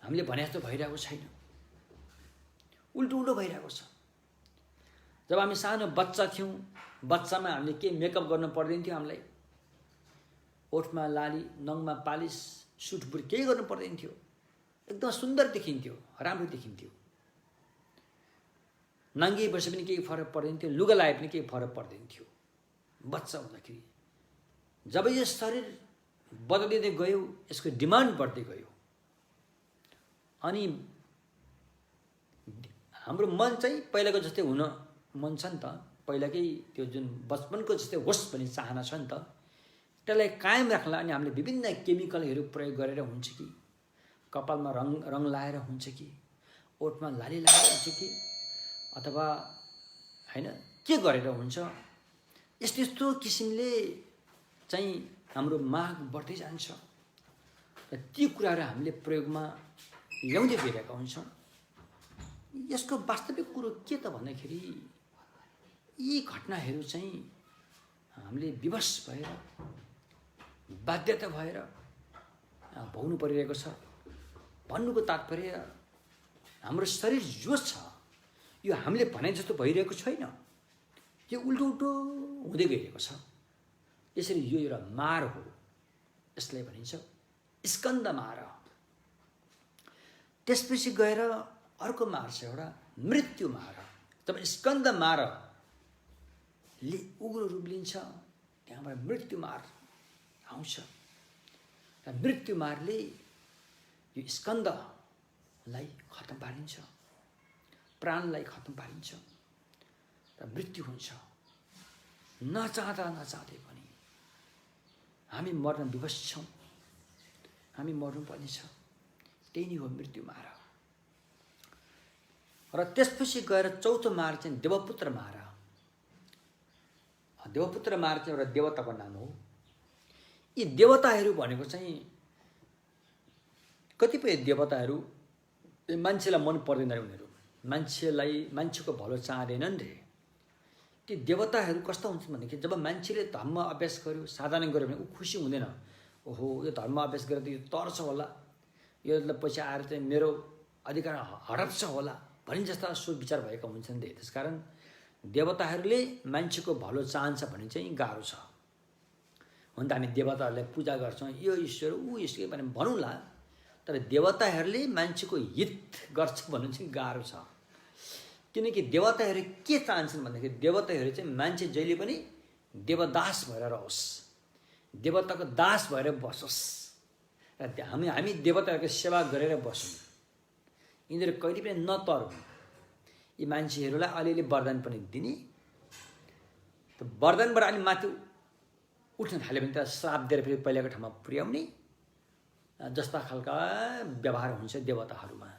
हामीले भने जस्तो भइरहेको छैन, उल्टो भइरहेको छ। जब हामी सानो बच्चा थियौँ, बच्चामा हामीले केही मेकअप गर्नु पर्दैन थियो। हामीलाई ओठमा लाली, नङमा पालिस, सुटबुट केही गर्नु पर्दैन थियो। एकदम सुन्दर देखिन्थ्यो, राम्रो देखिन्थ्यो। नाङ्गी बसे पनि केही फरक पर्दैन थियो, लुगा लाए पनि केही फरक पर्दैन थियो बच्चा हुँदाखेरि। जब यो शरीर बदलिँदै गयो, यसको डिमान्ड बढ्दै गयो, अनि हाम्रो मन चाहिँ पहिलाको जस्तै हुन मन छ नि त। पहिलाकै त्यो जुन बचपनको जस्तै होस् भन्ने चाहना छ नि त। त्यसलाई कायम राख्नलाई अनि हामीले विभिन्न केमिकलहरू प्रयोग गरेर हुन्छ कि, कपालमा रङ लाएर हुन्छ कि, ओठमा लाली लगाएर हुन्छ कि, अथवा हैन के गरेर हुन्छ, यस्तो किसिमले चाहिँ हाम्रो माग बढ्दै जान्छ र ती कुराहरू हामीले प्रयोगमा ल्याउँदै गइरहेका हुन्छौँ। यसको वास्तविक कुरो के त भन्दाखेरि यी घटनाहरू चाहिँ हामीले विवश भएर, बाध्यता भएर भोग्नु परिरहेको छ। भन्नुको तात्पर्य हाम्रो शरीर जो छ यो हामीले भने जस्तो भइरहेको छैन, यो उल्टो हुँदै गइरहेको छ। यसरी यो एउटा मार हो, यसलाई भनिन्छ स्कन्द मार। त्यसपछि गएर अर्को मार छ एउटा मृत्यु मार। जब स्कन्द मारले उग्र रूप लिन्छ, त्यहाँबाट मृत्यु मार आउँछ र मृत्यु मारले यो स्कन्दलाई खत्तम पारिन्छ, प्राणलाई खत्तम पारिन्छ र मृत्यु हुन्छ। नचाहँदै पनि हामी मर्न विवश छौँ, हामी मर्नुपर्ने छ। त्यही नै हो मृत्यु मार। र त्यसपछि गएर चौथो मार चाहिँ देवपुत्र मार। देवपुत्र मार चाहिँ एउटा देवताको नाम हो। यी देवताहरू भनेको चाहिँ कतिपय देवताहरू मान्छेलाई मन पर्दैन रे, उनीहरू मान्छेको भलो चाहँदैनन् रे। ती देवताहरू कस्तो हुन्छन् भनेदेखि जब मान्छेले धर्म अभ्यास गर्यो, साधना गर्यो भने ऊ खुसी हुँदैन। ओहो यो धर्म अभ्यास गरेर त यो तर्छ होला, यो पछि आएर चाहिँ मेरो अधिकार हडप्छ होला भनिन् जस्ता सोच विचार भएका हुन्छन् रे। त्यसकारण देवताहरूले मान्छेको भलो चाहन्छ भने चाहिँ गाह्रो छ। हुन त हामी देवताहरूलाई पूजा गर्छौँ, यो ईश्वर ऊ ईश्वर भने भनौँला, तर देवताहरूले मान्छेको हित गर्छ भन्नु चाहिँ गाह्रो छ। किनकि देवताहरू के चाहन्छन् भन्दाखेरि देवताहरू चाहिँ मान्छे जहिले पनि देवदास भएर रहोस्, देवताको दास भएर बसोस् र हामी देवताहरूको सेवा गरेर बसौँ। यिनीहरू कहिले पनि नतरुन्। यी मान्छेहरूलाई अलिअलि वरदान पनि दिने, त्यो वरदानबाट अलि माथि उठ्न थाल्यो भने त श्राप दिएर फेरि पहिलाको ठाउँमा पुर्याउने जस्ता खालका व्यवहार हुन्छ देवताहरूमा।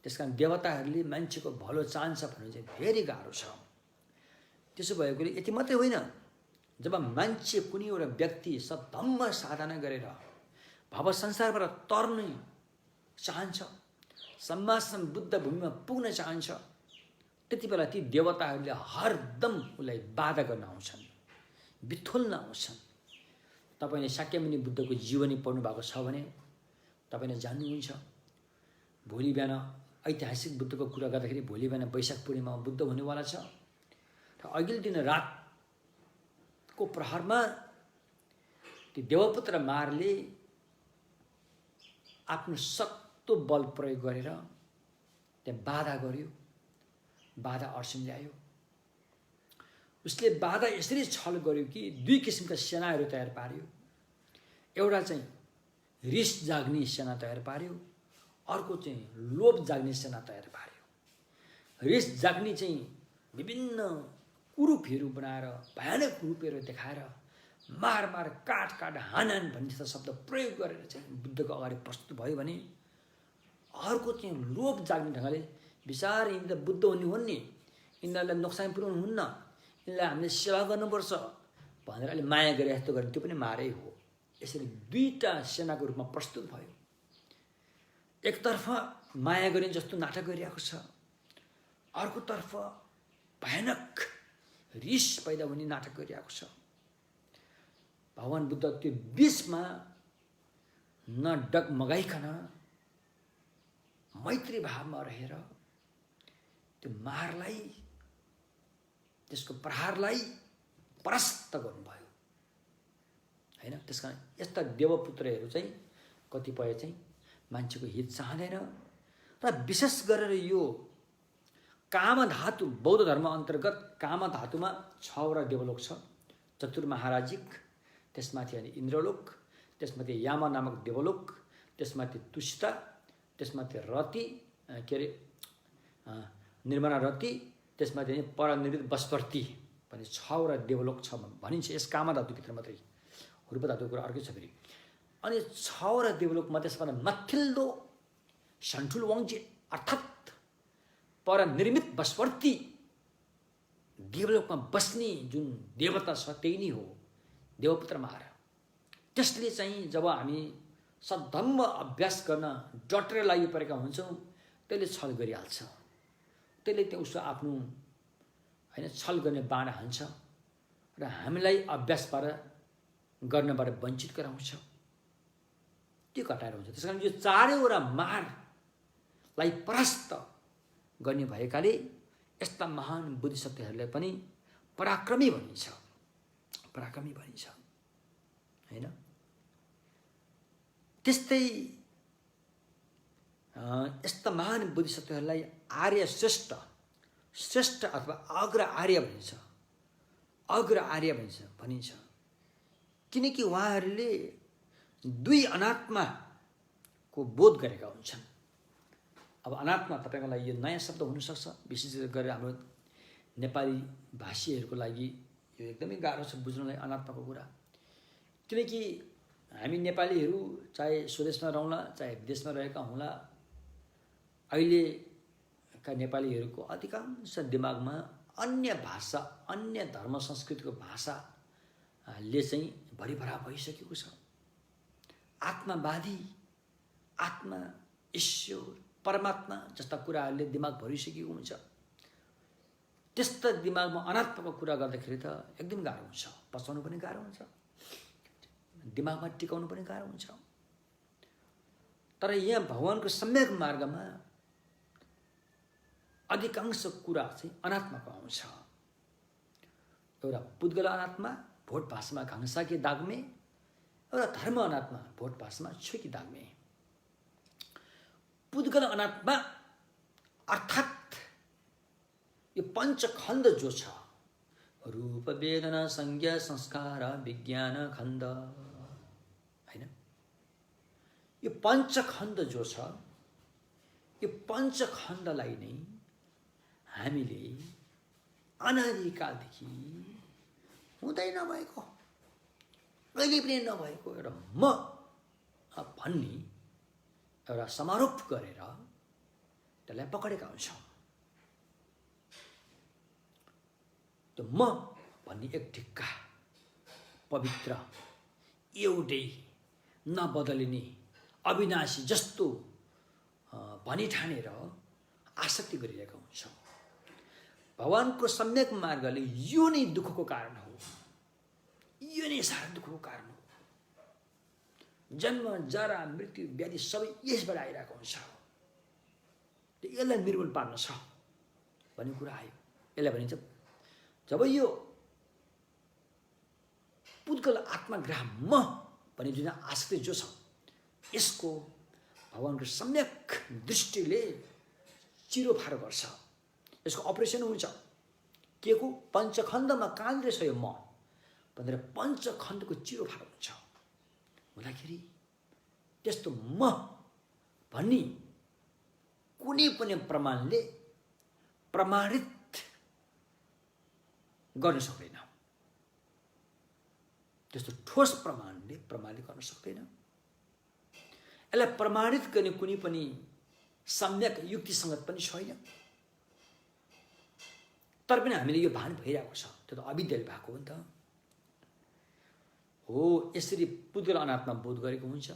त्यसकारण देवताहरूले मान्छेको भलो चाहन्छ भन्नु चाहिँ धेरै गाह्रो छ। त्यसो भएकोले यति मात्रै होइन, जब मान्छे कुनै एउटा व्यक्ति सद्धम्म साधना गरेर भव संसारबाट तर्न चाहन्छ, सम्मासन बुद्ध भूमिमा पुग्न चाहन्छ, त्यति बेला ती देवताहरूले हरदम उसलाई बाधा गर्न आउँछन्, बिथोल्न आउँछन्। तपाईँले शाक्यमुनि बुद्धको जीवनी पढ्नु भएको छ भने तपाईँले जान्नुहुन्छ। भोलि बिहान ऐतिहासिक बुद्धको कुरा गर्दाखेरि भोलि बिहान वैशाख पूर्णिमामा बुद्ध हुनेवाला छ र अघिल्लो दिन रातको प्रहरमा त्यो देवपुत्र मारले आफ्नो सक्तो बल प्रयोग गरेर त्यहाँ बाधा गर्यो, बाधा अड्चन ल्यायो। उसले बाधा यसरी छल गर्यो कि दुई किसिमका सेनाहरू तयार पार्यो। एउटा चाहिँ रिस जाग्ने सेना तयार पार्यो, अर्को चाहिँ लोभ जाग्ने सेना तयार पार्यो। रिस जाग्ने चाहिँ विभिन्न कुरूपहरू बनाएर, भयानक रूपहरू देखाएर मार काट हान भन्ने जस्ता शब्द प्रयोग गरेर चाहिँ बुद्धको अगाडि प्रस्तुत भयो भने अर्को चाहिँ लोभ जाग्ने ढङ्गले विचार यिनी त बुद्ध हुने हुन् नि, यिनीहरूलाई नोक्सान पुर्याउनु हुन्न, यिनीलाई हामीले सेवा गर्नुपर्छ भनेर अहिले माया गरे जस्तो गर्ने, त्यो पनि मारै हो। यसरी दुईटा सेनाको रूपमा प्रस्तुत भयो। एकतर्फ माया गर्ने जस्तो नाटक गरिरहेको छ, अर्कोतर्फ भयानक रिस पैदा हुने नाटक गरिरहेको छ। भगवान बुद्ध त्यो बिचमा न डगमगाइकन मैत्री भावमा रहेर त्यो मारलाई त्यसको प्रहारलाई परास्त गर्नुभयो हैन। त्यसकारण यस्ता देवपुत्रहरू चाहिँ कतिपय चाहिँ मान्छेको हित चाहँदैन र विशेष गरेर यो कामधातु बौद्ध धर्म अन्तर्गत कामधातुमा 6वटा देवलोक छ। चतुर्महाराजिक, त्यसमाथि अनि इन्द्रलोक, त्यसमाथि यामा नामक देवलोक, त्यसमाथि तुष्टा, त्यसमाथि रति के अरे निर्मला रति, त्यसमाथि परनिर्मित बस्पर्ती भन्ने 6वटा देवलोक छ भनिन्छ यस कामधातुभित्र मात्रै। रूपधातुको कुरा अर्कै छ फेरि। अनि 6वटा देवलोकमा त्यसमा माथिल्लो सन्ठुल वाङ्जे अर्थात् परनिर्मित बस्पर्ती देवलोकमा बस्ने जुन देवता छ त्यही नै हो देवपुत्र मार। त्यसले चाहिँ जब हामी सद्धम्म अभ्यास गर्न डटेर लागि परेका हुन्छौँ त्यसले छल गरिहाल्छ। त्यसले त्यो उसको आफ्नो हैन छल गर्ने बाण हान्छ र हामीलाई अभ्यासबाट गर्नबाट वञ्चित गराउँछ। त्यो घटाएर हुन्छ। त्यसकारण यो 4वटा मारलाई परास्त गर्ने भएकाले यस्ता महान बुद्धिशक्तिहरूलाई पनि पराक्रमी भनिन्छ। पराक्रमी भनिन्छ हैन। त्यस्तै यस्ता महान बुद्धिशक्तिहरूलाई आर्य श्रेष्ठ, श्रेष्ठ अथवा अग्र आर्य भनिन्छ। अग्र आर्य भनिन्छ किनकि उहाँहरूले 2 अनात्माको बोध गरेका हुन्छन्। अब अनात्मा तपाईको लागि यो नयाँ शब्द हुनसक्छ, विशेष गरेर हाम्रो नेपाली भाषीहरूको लागि यो एकदमै गाह्रो छ बुझ्नलाई अनात्माको कुरा। किनकि हामी नेपालीहरू चाहे स्वदेशमा रहौँला चाहे विदेशमा रहेका हौँला, अहिलेका नेपालीहरूको अधिकांश दिमागमा अन्य भाषा, अन्य धर्म संस्कृतिको भाषाले चाहिँ भरिभरा भइसकेको छ। आत्मावादी, आत्मा, ईश्वर, परमात्मा जस्ता कुराहरूले दिमाग भरिसकेको हुन्छ। त्यस्ता दिमागमा अनात्माको कुरा गर्दाखेरि त एकदम गाह्रो हुन्छ, पचाउनु पनि गाह्रो हुन्छ, दिमागमा टिकाउनु पनि गाह्रो हुन्छ। तर यहाँ भगवानको सम्यक मार्गमा अधिकांश कुरा चाहिँ अनात्माको आउँछ। एउटा पुद्गल अनात्मा, भोट भाषामा घाङसाकी दाग्मे, एउटा धर्म अनात्मा, भोट भाषामा छुकी दाग्मे। पुद्गल अनात्मा अर्थात् यो पञ्चखण्ड जो छ, रूप वेदना संज्ञा संस्कार विज्ञान खण्ड हैन, यो पञ्चखण्ड जो छ, यो पञ्चखण्डलाई नै हामीले अनादिकालदेखि हुँदै नभएको, कहिले पनि नभएको एउटा म भन्ने एउटा समारोप गरेर त्यसलाई पकडेका हुन्छौँ। त्यो म भन्ने एक ढिक्का पवित्र, एउटै, नबदलिने, अविनाशी जस्तो भनी ठानेर आसक्ति गरिरहेका हुन्छौँ। भगवानको सम्यक मार्गले यो नै दुःखको कारण हो, यो नै सारा दुःखको कारण हो। जन्म, जरा, मृत्यु, व्याधि सबै यसबाट आइरहेको हुन्छ। यसलाई निर्मूल पार्न छ भन्ने कुरा आयो। यसलाई भनिन्छ जब यो पुद्गल आत्मग्राह म भन्ने जुन आसक्ति जो छ, यसको भगवानको सम्यक दृष्टिले चिरोफारो गर्छ। यसको अपरेसन हुन्छ। के को? पञ्चखण्डमा कहाँ रहेछ यो म भनेर पञ्चखण्डको चिरोफारो हुन्छ। हुँदाखेरि त्यस्तो म भन्ने कुनै पनि प्रमाणले प्रमाणित गर्न सक्दैन। त्यस्तो ठोस प्रमाणले प्रमाणित गर्न सक्दैन। यसलाई प्रमाणित गर्ने कुनै पनि सम्यक युक्तिसङ्गत पनि छैन। तर पनि हामीले यो भान भइरहेको छ, त्यो त अविद्याले भएको हो नि त। हो, यसरी पुद्गल अनात्मा बोध गरेको हुन्छ।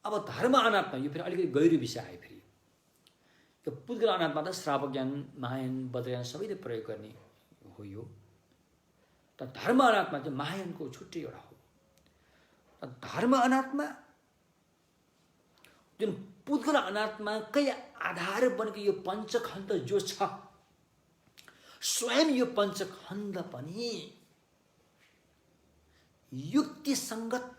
अब धर्म अनात्मा, यो फेरि अलिकति गहिरो विषय आयो। फेरि यो पुद्गल अनात्मा त श्रावक ज्ञान, महायान, वज्रयान सबैले प्रयोग गर्ने हो यो। तर धर्म अनात्मा चाहिँ महायानको छुट्टै एउटा हो। धर्म अनात्मा जुन पुद्गल अनात्माकै आधार बनेको यो पञ्चखण्ड जो छ, स्वयं यो पञ्चखण्ड पनि युक्तिसङ्गत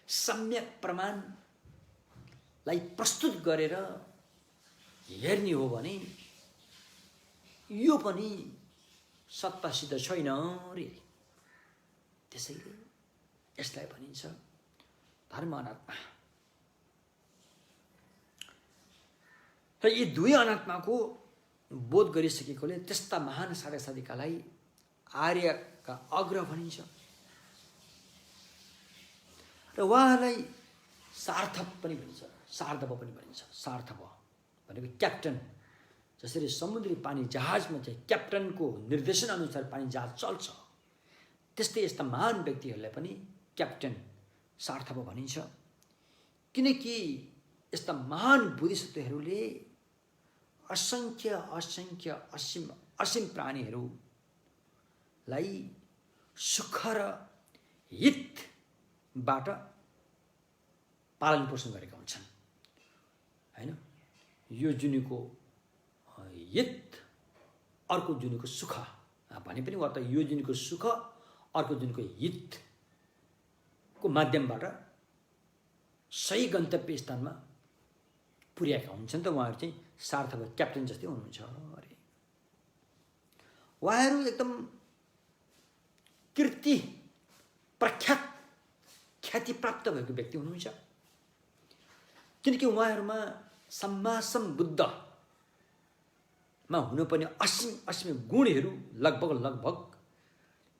सम्यक प्रमाणलाई प्रस्तुत गरेर हेर्ने हो भने यो पनि सत्तासिद्ध छैन रे। त्यसैले यसलाई भनिन्छ धर्म अनात्मा। र यी दुई अनात्माको बोध गरिसकेकोले त्यस्ता महान साधक साधिकालाई आर्यका अग्र भनिन्छ। र उहाँलाई सार्थव पनि भनिन्छ, सार्धव पनि भनिन्छ। सार्थव भनेको क्याप्टन। जसरी समुद्री पानी जहाजमा चाहिँ क्याप्टनको निर्देशन अनुसार पानी जहाज चल्छ, त्यस्तै यस्ता महान व्यक्तिहरूलाई पनि क्याप्टन सार्थव भनिन्छ। किनकि यस्ता महान बुद्धिसत्त्वहरूले असङ्ख्य असङ्ख्य असीम असीम प्राणीहरूलाई सुख र हितबाट पालन पोषण गरेका हुन्छन्, हैन? यो जुनीको हित, अर्को जुनीको सुख भने पनि, वा त यो जुनीको सुख अर्को जुनीको हितको माध्यमबाट सही गन्तव्य स्थानमा पुर्याएका हुन्छन्। त उहाँहरू चाहिँ सार्थक क्याप्टन जस्तै हुनुहुन्छ अरे। उहाँहरू एकदम कीर्ति प्रख्यात ख्याति प्राप्त भएको व्यक्ति हुनुहुन्छ। किनकि उहाँहरूमा सम्मासम बुद्धमा हुनुपर्ने असीम असीम गुणहरू लगभग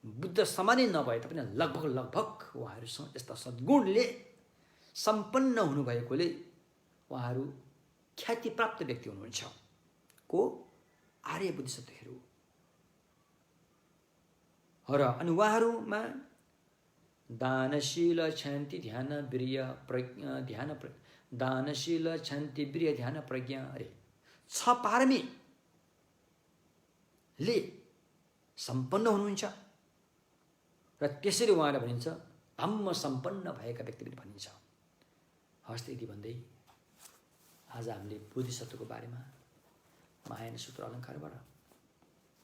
बुद्ध समानै नभए तापनि लगभग उहाँहरूसँग यस्ता सद्गुणले सम्पन्न हुनुभएकोले उहाँहरू ख्याति प्राप्त व्यक्ति हुनुहुन्छ को आर्य बुद्धिसत्त्वहरू। र अनि उहाँहरूमा दानशील शान्ति ध्यान वीर्य प्रज्ञा दानशील शान्ति वीर्य ध्यान प्रज्ञा अरे 6 पारमीले सम्पन्न हुनुहुन्छ। र त्यसरी उहाँलाई भनिन्छ धम्म सम्पन्न भएका व्यक्ति पनि भनिन्छ। हस्त यति भन्दै आज हामीले बोधिसत्वको बारेमा महायान सूत्र अलङ्कारबाट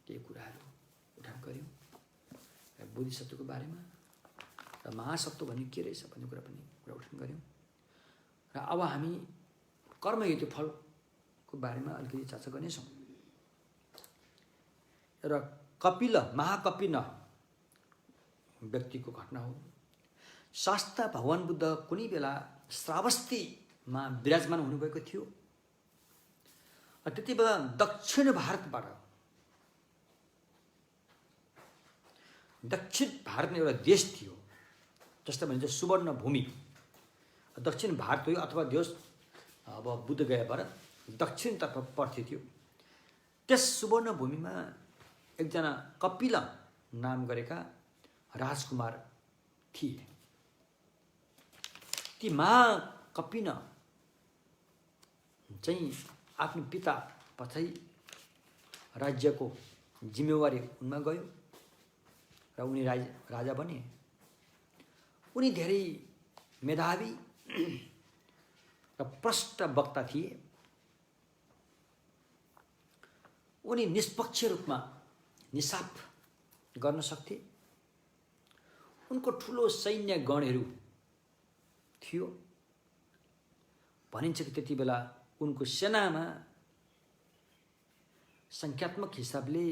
केही कुराहरू उठान गऱ्यौँ। र बोधिसत्वको बारेमा र महासत्व भन्ने के रहेछ भन्ने कुरा पनि उठान गऱ्यौँ। र अब हामी कर्महेतु फलको बारेमा अलिकति चर्चा गर्नेछौँ। र कपिल महाकपिल व्यक्तिको घटना हो। शास्ता भगवान बुद्ध कुनै बेला श्रावस्तीमा विराजमान हुनुभएको थियो। त्यति बेला दक्षिण भारतबाट दक्षिण भारतमा एउटा देश थियो जसलाई भनिन्छ सुवर्ण भूमि। दक्षिण भारत हो अथवा देश अब बुद्ध गएबाट दक्षिणतर्फ पर्थ्यो थियो। त्यस सुवर्ण भूमिमा एकजना कपिल नाम गरेका राजकुमार थिए। ती महाकपिल चाहिँ आफ्नो पिता पछि राज्यको जिम्मेवारी उनमा गयो र उनी राजा बने। उनी धेरै मेधावी र प्रष्ट वक्ता थिए। उनी निष्पक्ष रूपमा निसाफ गर्न सक्थे। उनको ठुलो सैन्य गणहरू थियो। भनिन्छ कि त्यति बेला उनको सेनामा संख्यात्मक हिसाबले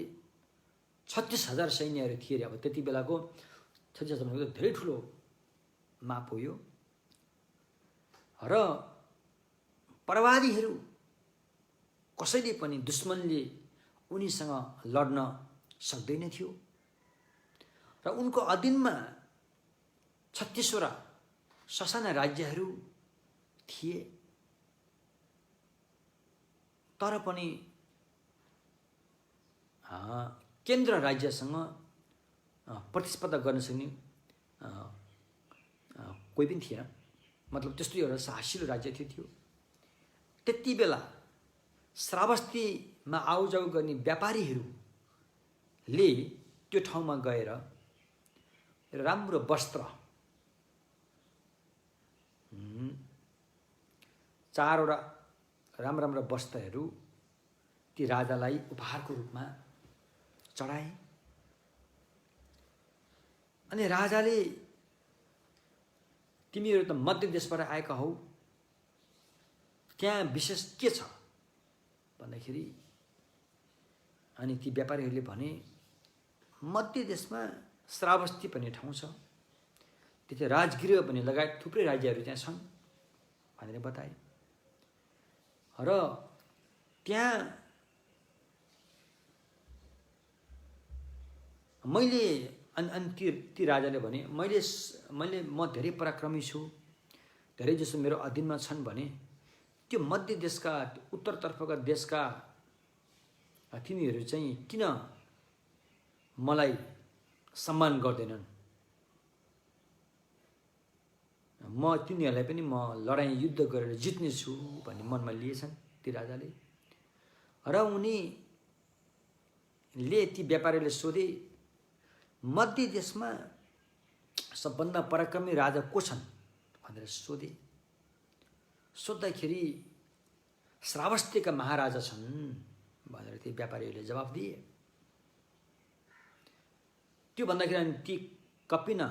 36,000 सैन्यहरू थिए। अब त्यति बेलाको 36,000 भनेको धेरै ठुलो माप हो यो। र प्रवादीहरू कसैले पनि दुश्मनले उनीसँग लड्न सक्दैन थियो। र उनको अधीनमा 36वटा ससाना राज्यहरू थिए। तर पनि केन्द्र राज्यसँग प्रतिस्पर्धा गर्न सक्ने कोही पनि थिएन। मतलब त्यस्तो एउटा साहसिलो राज्य थियो। त्यति बेला श्रावस्तीमा आउजाउ गर्ने व्यापारीहरूले त्यो ठाउँमा गएर राम्रो वस्त्र 4वटा राम्रा वस्त्रहरू ती राजालाई उपहारको रूपमा चढाए। अनि राजाले तिमीहरू त मध्य देशबाट आएका हौ, त्यहाँ विशेष के छ भन्दाखेरि अनि ती व्यापारीहरूले भने मध्य देशमा श्रावस्ती भन्ने ठाउँ छ, त्यति राजगृह भन्ने लगायत थुप्रै राज्यहरू त्यहाँ छन् भनेर बताए। र त्यहाँ मैले अनि ती राजाले भने म धेरै पराक्रमी छु, धेरै जसो मेरो अधीनमा छन् भने त्यो मध्य देशका उत्तरतर्फका देशका तिनीहरू चाहिँ किन मलाई सम्मान गर्दैनन्? म तिनीहरूलाई पनि म लडाईँ युद्ध गरेर जित्ने छु भन्ने मनमा लिएछन् ती राजाले। र उनीले ती व्यापारीले सोधे मध्य देशमा सबभन्दा पराक्रमी राजा को छन् भनेर सोधे। सोद्धाखेरि श्रावस्तीका महाराजा छन् भनेर ती व्यापारीहरूले जवाफ दिए। त्यो भन्दाखेरि अनि ती कपिन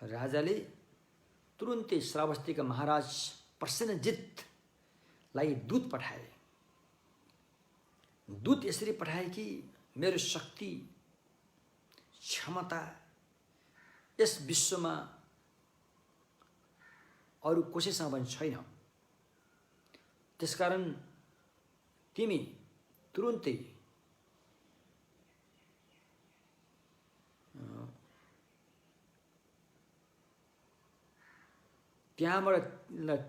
राजाले तुरुन्तै श्रावस्तीका महाराज प्रसेनजितलाई दूत पठाए। दूत यसरी पठाए कि मेरो शक्ति क्षमता यस विश्वमा अरू कसैसँग पनि छैन, त्यसकारण तिमी तुरुन्तै त्यहाँबाट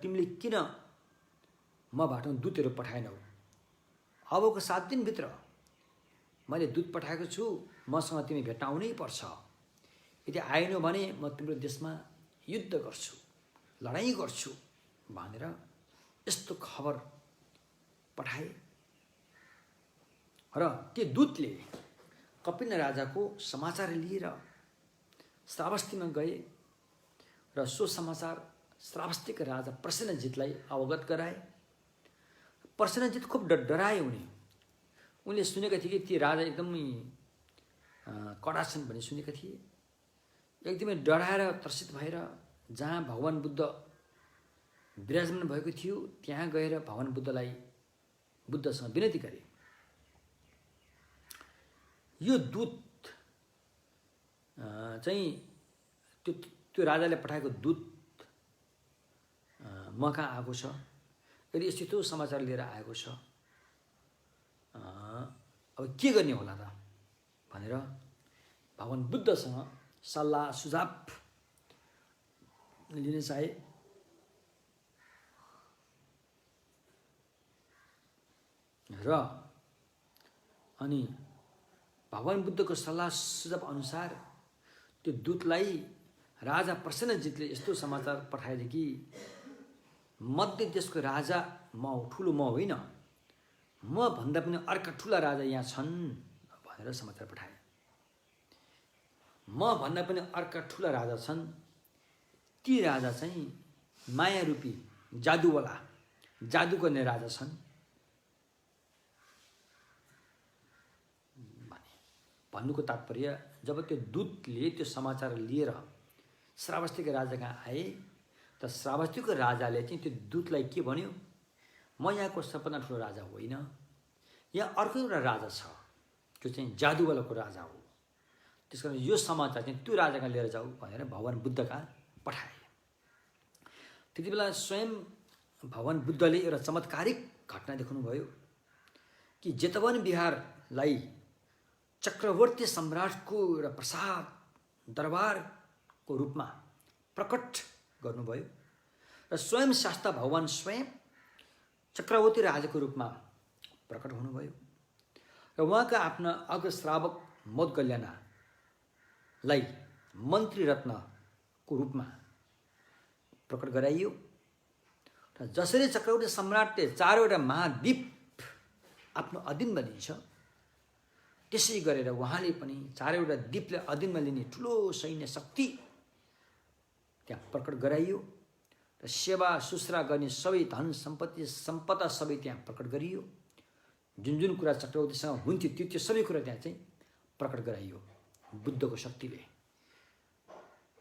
तिमीले किन मबाट दूतहरू पठाएनौ? अबको 7 दिनभित्र मैले दूत पठाएको छु, मसँग तिमी भेट्न आउनै पर्छ। यदि आएनौ भने म तिम्रो देशमा युद्ध गर्छु, लडाईँ गर्छु भनेर यस्तो खबर पठाए। र त्यो दूतले कपिन राजाको समाचार लिएर श्रावस्तीमा गए र सो समाचार श्रावस्तीका राजा प्रसेनजितलाई अवगत गराए। प्रसेनजित खुब डराए। उनले सुनेका थिए कि ती राजा एकदमै कडा छन् भन्ने सुनेका थिए। एकदमै डराएर त्रसित भएर जहाँ भगवान बुद्ध विराजमान भएको थियो त्यहाँ गएर भगवान बुद्धसँग विनती गरे। यो दूत चाहिँ त्यो राजाले पठाएको दूत म कहाँ आएको छ, यदि यस्तो समाचार लिएर आएको छ, अब के गर्ने होला त भनेर भगवान बुद्धसँग सल्लाह सुझाव लिन चाहे। र अनि भगवान बुद्धको सल्लाह सुझाव अनुसार त्यो दूतलाई राजा प्रसेनजितले यस्तो समाचार पठाए कि मध्य देशको राजा ठुलो म होइन, म भन्दा पनि अर्का ठुला राजा यहाँ छन् भनेर समाचार पठाए। म भन्दा पनि अर्का ठुला राजा छन्, ती राजा चाहिँ माया रूपी जादुवाला, जादु गर्ने राजा छन् भन्नुको तात्पर्य जब त्यो दूतले त्यो समाचार लिएर श्रावस्तीको राजा कहाँ आए त श्रावस्तीको राजाले चाहिँ त्यो दूतलाई के भन्यो, म यहाँको सबभन्दा ठुलो राजा होइन, यहाँ अर्को एउटा राजा छ, त्यो चाहिँ जादुवालाको राजा हो, त्यसकारण यो समाचार चाहिँ त्यो राजा कहाँ लिएर जाऊ भनेर भगवान बुद्ध कहाँ पठाए। त्यति बेला स्वयं भगवान बुद्धले एउटा चमत्कारिक घटना देखाउनुभयो कि जेतवन बिहारलाई चक्रवर्ती सम्राटको एउटा प्रसाद दरबारको रूपमा प्रकट गर्नुभयो र स्वयं शास्ता भगवान स्वयं चक्रवर्ती राजाको रूपमा प्रकट हुनुभयो र उहाँका आफ्ना अग्रश्रावक मौद्गल्यानालाई मन्त्री रत्नको रूपमा प्रकट गराइयो। र जसरी चक्रवर्ती सम्राटले 4वटा महाद्वीप आफ्नो अधीनमा लिन्छ त्यसै गरेर उहाँले पनि 4वटा द्वीपले अधीनमा लिने ठुलो सैन्य शक्ति त्यहाँ प्रकट गराइयो र सेवा सुश्रा गर्ने सबै धन सम्पदा सबै त्यहाँ प्रकट गरियो। जुन कुरा चक्रवर्तीसँग हुन्थ्यो त्यो सबै कुरा त्यहाँ चाहिँ प्रकट गराइयो बुद्धको शक्तिले।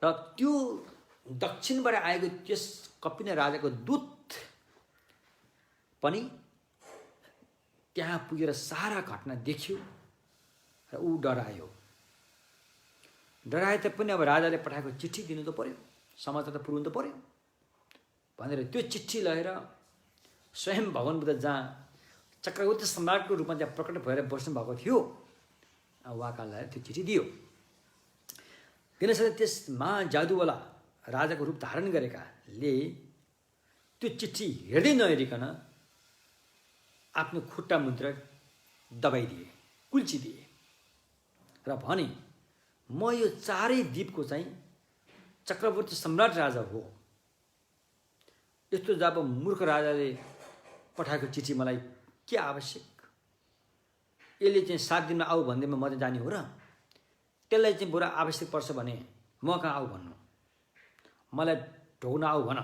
र त्यो दक्षिणबाट आएको त्यस कपिन राजाको दूत पनि त्यहाँ पुगेर सारा घटना देख्यो र ऊ डरायो। डराए तापनि अब राजाले पठाएको चिठी दिनु त पर्यो, समाचार त पुर्याउनु त पर्यो भनेर त्यो चिठी लगेर स्वयं भगवान बुद्ध जहाँ चक्रवर्ती सम्राटको रूपमा त्यहाँ प्रकट भएर बस्नु भएको थियो उहाँका लगेर त्यो चिठी दियो। किनभने त्यस महाजादुवाला राजाको रूप धारण गरेकाले त्यो चिठी हेर्दै नहेरिकन आफ्नो खुट्टा मुद्रा दबाइदिए, कुल्चिदिए र भने म यो चारै द्वीपको चाहिँ चक्रवर्ती सम्राट राजा हो। यस्तो जब मूर्ख राजाले पठाएको चिठी मलाई के आवश्यक? यसले चाहिँ 7 दिनमा आऊ भन्दैमा म त जाने हो र? त्यसलाई चाहिँ बरु आवश्यक पर्छ भने म कहाँ आऊ भन्नु, मलाई ढोग्न आऊ भन,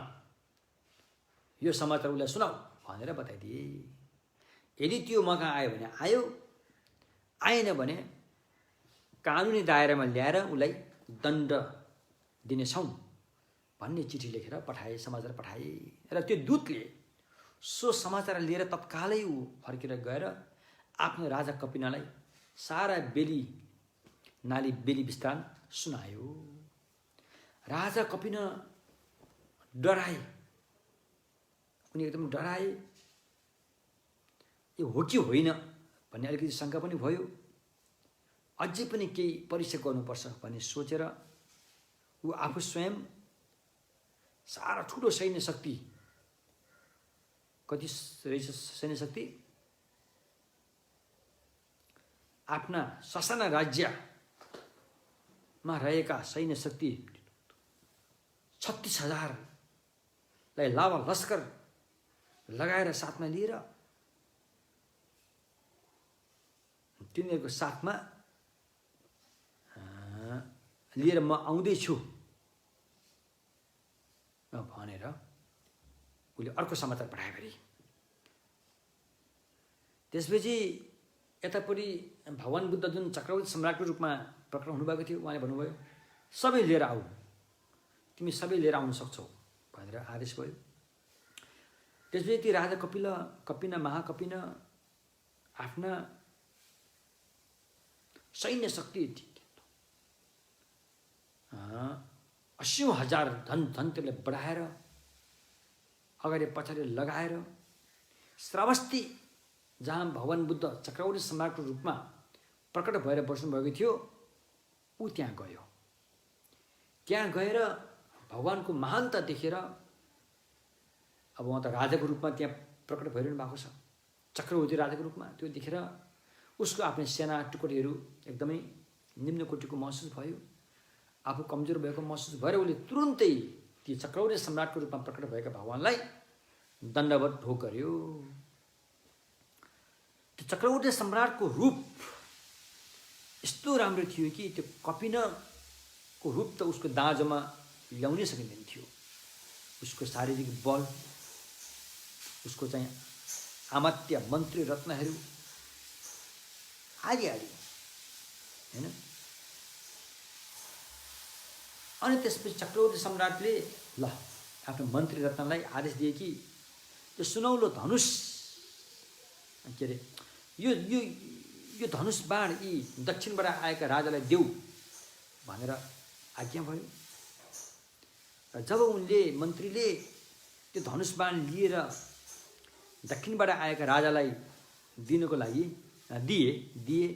यो समाचार उसलाई सुनाऊ भनेर बताइदिए। यदि त्यो म कहाँ आयो भने आयो, आएन भने कानुनी दायरामा ल्याएर उसलाई दण्ड दिनेछौँ भन्ने चिठी लेखेर पठाए, समाचार पठाए। र त्यो दूतले सो समाचार लिएर तत्कालै ऊ फर्केर गएर आफ्नो राजा कपिनालाई सारा बेली नाली बेली विस्तार सुनायो। राजा कपिन डराए, उनी एकदम डराए। यो हो कि होइन भन्ने अलिकति शङ्का पनि भयो। अझै पनि केही परीक्षा गर्नुपर्छ भन्ने सोचेर ऊ आफू स्वयं सारा ठुलो सैन्य शक्ति, कति रहेछ सैन्य शक्ति, आफ्ना ससाना राज्यमा रहेका सैन्य शक्ति 36,000लाई लावा लस्कर लगाएर साथमा लिएर तिनीहरूको साथमा लिएर म आउँदैछु भनेर उसले अर्को समाचार पठायो। फेरि त्यसपछि यतापट्टि भगवान बुद्ध जुन चक्रवर्ती सम्राटको रूपमा प्रकट हुनुभएको थियो उहाँले भन्नुभयो सबै लिएर आऊ, तिमी सबै लिएर आउन सक्छौ भनेर आदेश भयो। त्यसपछि ती राजा कपिन महाकपिन आफ्ना सैन्य शक्ति 80,000 धन त्यसलाई बढाएर अगाडि पछाडि लगाएर श्रावस्ती जहाँ भगवान बुद्ध चक्रवर्ती सम्राटको रूपमा प्रकट भएर बस्नुभएको थियो ऊ त्यहाँ गयो। त्यहाँ गएर भगवानको महानता देखेर, अब उहाँ त राजाको रूपमा त्यहाँ प्रकट भइरहनु भएको छ, चक्रवर्ती राजाको रूपमा, त्यो देखेर उसको आफ्नो सेना टुकडीहरू एकदमै निम्न कोटीको महसुस भयो, आफू कमजोर भएको महसुस भएर उसले तुरुन्तै ती चक्रवर्ती सम्राटको रूपमा प्रकट भएका भगवानलाई दण्डवत ढोग गर्यो। त्यो चक्रवर्ती सम्राटको रूप यस्तो राम्रो थियो कि त्यो कपिनको रूप त उसको दाँजोमा ल्याउनै सकिँदैन थियो। उसको शारीरिक बल, उसको चाहिँ आमात्य मन्त्री रत्नहरू आदि आदि हैन। अनि त्यसपछि चक्रवर्ती सम्राटले ल आफ्नो मन्त्री रत्नलाई आदेश दिए कि यो सुनौलो धनुष के अरे यो यो यो धनुष बाण यी दक्षिणबाट आएका राजालाई देऊ भनेर आज्ञा भयो। र जब उनले मन्त्रीले त्यो धनुष बाण लिएर दक्षिणबाट आएका राजालाई दिनको लागि दिए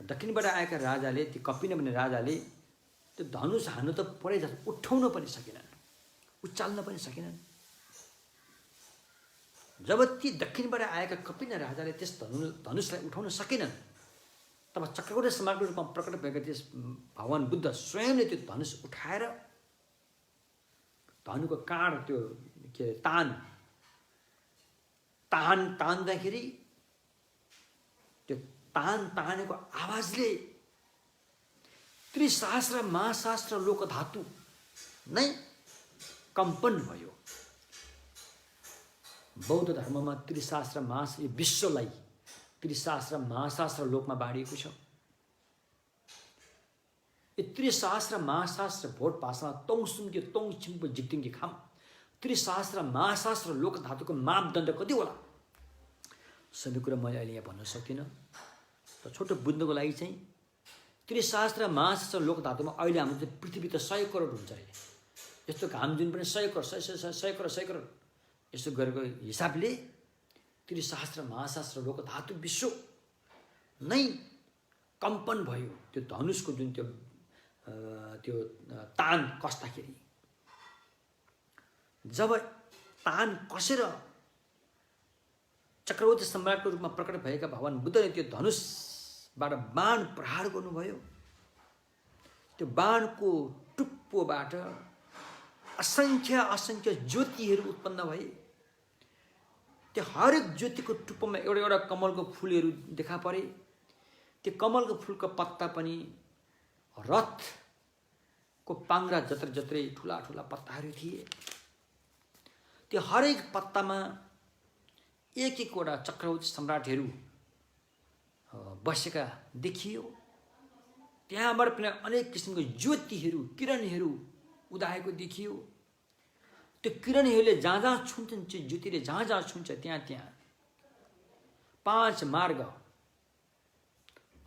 दक्षिणबाट आएका राजाले, त्यो कपिन भन्ने राजाले त्यो धनुष हान्नु त परै जस्तो उठाउन पनि सकेनन्, उचाल्न पनि सकेनन्। जब ती दक्षिणबाट आएका कपिन राजाले त्यस धनुषलाई उठाउन सकेनन् तब चक्रवर्ती सम्राटको रूपमा प्रकट भएका त्यस भगवान बुद्ध स्वयंले त्यो धनुष उठाएर धनुको काँड त्यो के तान्दाखेरि त्यो तानेको आवाजले त्रिसहस्र महासहस्र लोकधातु नै कम्पन भयो। बौद्ध धर्ममा त्रिसहस्र विश्वलाई त्रिसहस्र महासहस्र लोकमा बाँडिएको छ। यो त्रिसहस्र महासहस्र भोट पासमा तोङसुङ्के तोङछिम्पो जिक्टिङके खाम त्रिसहस्र महासहस्र लोक धातुको मापदण्ड कति होला सबै कुरा मैले अहिले यहाँ भन्न सक्दिनँ। र छोटो बुझ्नको लागि चाहिँ त्रिसहस्र महासहस्र लोक धातुमा अहिले हाम्रो चाहिँ पृथ्वी त 100 करोड हुन्छ अरे। यस्तो घाम जुन पनि 100 करोड 100 करोड यसो गरेको हिसाबले त्रिसहस्र महासहस्र लोक धातु विश्व नै कम्पन भयो त्यो धनुषको जुन त्यो तान कस्दाखेरि। जब तान कसेर चक्रवर्ती सम्राटको रूपमा प्रकट भएका भगवान बुद्धले त्यो धनुषबाट बाण प्रहार गर्नुभयो, त्यो बाणको टुप्पोबाट असंख्य ज्योतिहरू उत्पन्न भए। त्यो हरेक ज्योतिको टुप्पोमा एउटा एउटा कमलको फुलहरू देखा परे। त्यो कमलको फुलको पत्ता पनि रथको पाङ्ग्रा जत्रै ठुला ठुला पत्ताहरू थिए। त्यो हरेक पत्तामा एक एकवटा चक्रवर्ती सम्राटहरू बसेका देखियो। त्यहाँबाट पनि अनेक किसिमको ज्योतिहरू किरणहरू उदाएको देखियो। त्यो किरणहरूले जहाँ जहाँ छुन्छन्, ज्योतिले जहाँ जहाँ छुन्छ त्यहाँ 5 मार्ग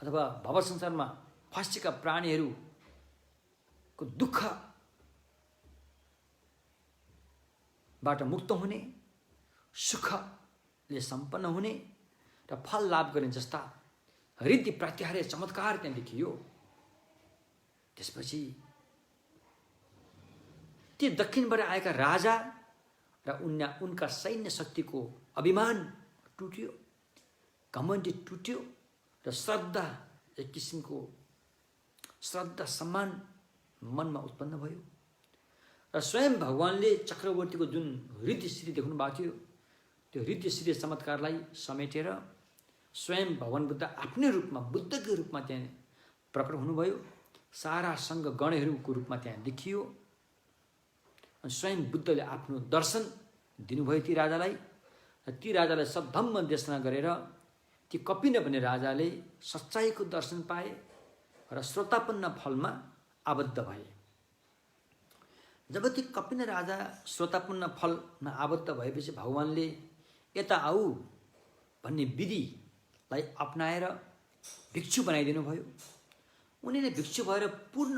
अथवा भव संसारमा फँसेका प्राणीहरूको दुःखबाट मुक्त हुने, सुखले सम्पन्न हुने र फल लाभ गर्ने जस्ता रीति प्रत्याहार चमत्कार त्यहाँ देखियो। त्यसपछि ती दक्षिणबाट आएका राजा र उनका सैन्य शक्तिको अभिमान टुट्यो, घमण्ड टुट्यो र श्रद्धा, एक किसिमको श्रद्धा सम्मान मनमा उत्पन्न भयो। र स्वयं भगवानले चक्रवर्तीको जुन रीतिसिद्धि देख्नु भएको थियो त्यो रीतिसिद्धि चमत्कारलाई समेटेर स्वयं भगवान बुद्ध आफ्नै रूपमा बुद्धको रूपमा त्यहाँ प्रकट हुनुभयो। सारा सङ्घ गणहरूको रूपमा त्यहाँ देखियो। अनि स्वयं बुद्धले आफ्नो दर्शन दिनुभयो ती राजालाई। र ती राजालाई सद्धम्म देशना गरेर ती कपिन भन्ने राजाले सच्चाइको दर्शन पाए र श्रोतापन्न फलमा आबद्ध भए। जब ती कपिन राजा श्रोतापन्न फलमा आबद्ध भएपछि भगवानले यता आऊ भन्ने विधिलाई अपनाएर भिक्षु बनाइदिनु भयो। उनीले भिक्षु भएर पूर्ण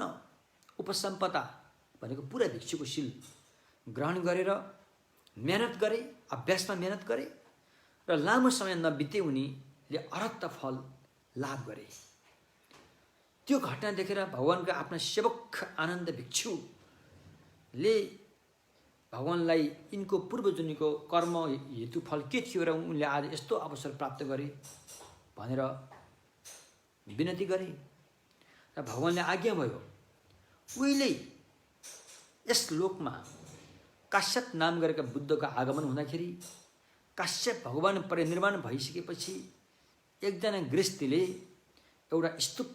उपसम्पदा भनेको पुरा भिक्षुको शील ग्रहण गरेर मेहनत गरे, अभ्यासमा मेहनत गरे र लामो समय नबिते उनीले अरहत फल लाभ गरे। त्यो घटना देखेर भगवानका आफ्ना सेवक आनन्द भिक्षुले भगवानलाई यिनको पूर्वजन्मको कर्म हेतु फल के थियो र उनले आज यस्तो अवसर प्राप्त गरे भनेर विनती गरे। र भगवानले आज्ञा भयो। उहिले यस लोकमा काश्यप नाम गरेका बुद्धको आगमन हुँदाखेरि काश्यप भगवान परिनिर्वाण भइसकेपछि एकजना गृहस्थीले एउटा स्तूप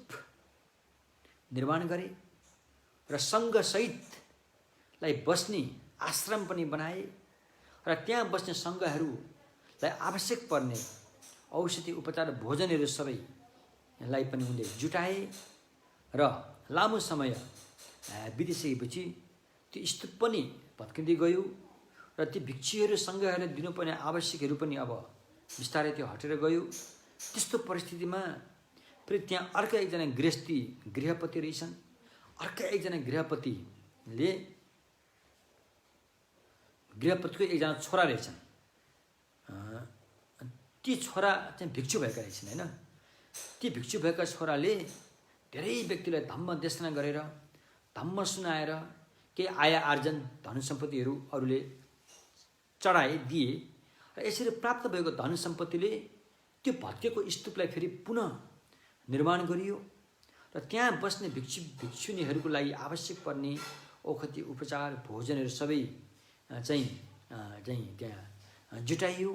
निर्माण गरे र सङ्घसहितलाई बस्ने आश्रम पनि बनाए र त्यहाँ बस्ने सङ्घहरूलाई आवश्यक पर्ने औषधि उपचार भोजनहरू सबैलाई पनि उनले जुटाए र लामो समय बितिसकेपछि त्यो स्तूप पनि भत्किँदै गयो र ती भिक्षुहरू सङ्घहरूलाई दिनुपर्ने आवश्यकहरू पनि अब बिस्तारै त्यो हटेर गयो। त्यस्तो परिस्थितिमा फेरि त्यहाँ अर्का एकजना गृहपति रहेछन्। अर्का एकजना गृहपतिको एकजना छोरा रहेछन्। ती छोरा चाहिँ भिक्षु भएका रहेछन् होइन। ती भिक्षु भएका छोराले धेरै व्यक्तिलाई धम्म देशना गरेर धम्म सुनाएर केही आय आर्जन धन सम्पत्तिहरू अरूले चढाए दिए र यसरी प्राप्त भएको धन सम्पत्तिले त्यो भत्केको स्तूपलाई फेरि पुनः निर्माण गरियो र त्यहाँ बस्ने भिक्षुनीहरूको लागि आवश्यक पर्ने औषधि उपचार भोजनहरू सबै चाहिँ त्यहाँ जुटाइयो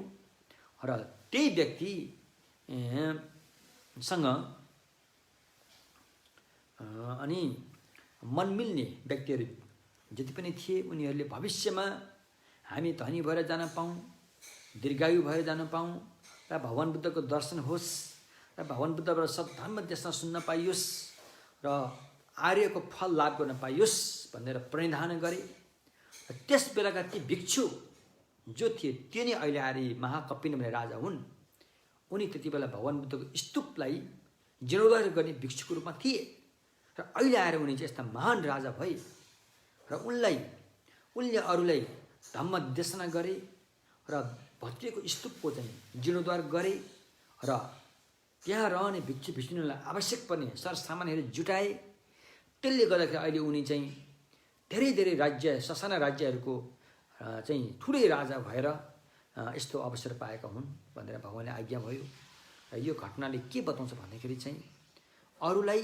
र त्यही व्यक्तिसँग अनि मन मिल्ने व्यक्तिहरू जति पनि थिए उनीहरूले भविष्यमा हामी धनी भएर जान पाऊँ, दीर्घायु भएर जान पाऊँ र भगवान बुद्धको दर्शन होस् र भगवान बुद्धबाट सद्धर्म देशमा सुन्न पाइयोस् र आर्यको फल लाभ गर्न पाइयोस् भनेर प्रणिधान गरे। त्यस बेलाका ती भिक्षु जो थिए त्यो नै अहिले आएर महाकपिन भन्ने राजा हुन्। उनी त्यति बेला भगवान बुद्धको स्तूपलाई जीर्णोद्धार गर्ने भिक्षुको रूपमा थिए र अहिले आएर उनी चाहिँ यस्ता महान राजा भए र उनले अरूलाई धम्म देशना गरे र भत्किएको स्तूपको चाहिँ जीर्णोद्धार गरे र त्यहाँ रहने भिक्षु भिक्षुनीलाई आवश्यक पर्ने सरसामानहरू जुटाए। त्यसले गर्दाखेरि अहिले उनी चाहिँ धेरै राज्य ससाना राज्यहरूको चाहिँ ठुलै राजा भएर यस्तो अवसर पाएका हुन् भनेर भगवानले आज्ञा भयो। र यो घटनाले के बताउँछ भन्दाखेरि चाहिँ अरूलाई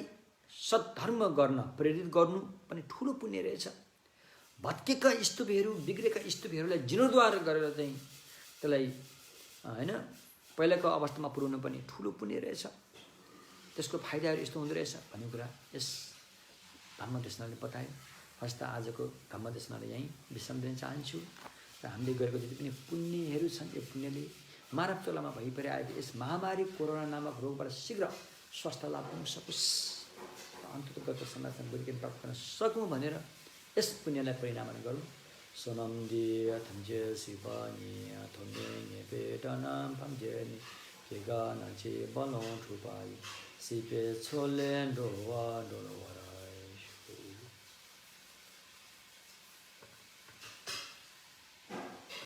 सद्धर्म गर्न प्रेरित गर्नु पनि ठुलो पुण्य रहेछ। भत्केका स्तूपहरू बिग्रेका स्तूपहरूलाई जीर्णोद्धार गरेर चाहिँ त्यसलाई हैन पहिलाको अवस्थामा पुर्याउनु पनि ठुलो पुण्य रहेछ। त्यसको फाइदाहरू यस्तो हुँदो रहेछ भन्ने कुरा यस धम्मदेशनाले बतायो। हस्ता आजको धम्मदेशनाले यहीँ विश्राम दिन चाहन्छु र हामीले गरेको जति पनि पुण्यहरू छन् यो पुण्यले मानव चोलामा भइपरि आएको यस महामारी कोरोना नामक रोगबाट शीघ्र स्वास्थ्य लाभ हुन सकोस् र अन्ततगत समाजमा बुद्धिज्ञान प्राप्त गर्न सकौँ भनेर यस पुण्यलाई परिणामन गरौँ। सोनम दिए थम्जे शिवानी थोने बेटनाम पम्जेनी केगा नचे बलों ठुपाई सिपे छोले डोवा डोवा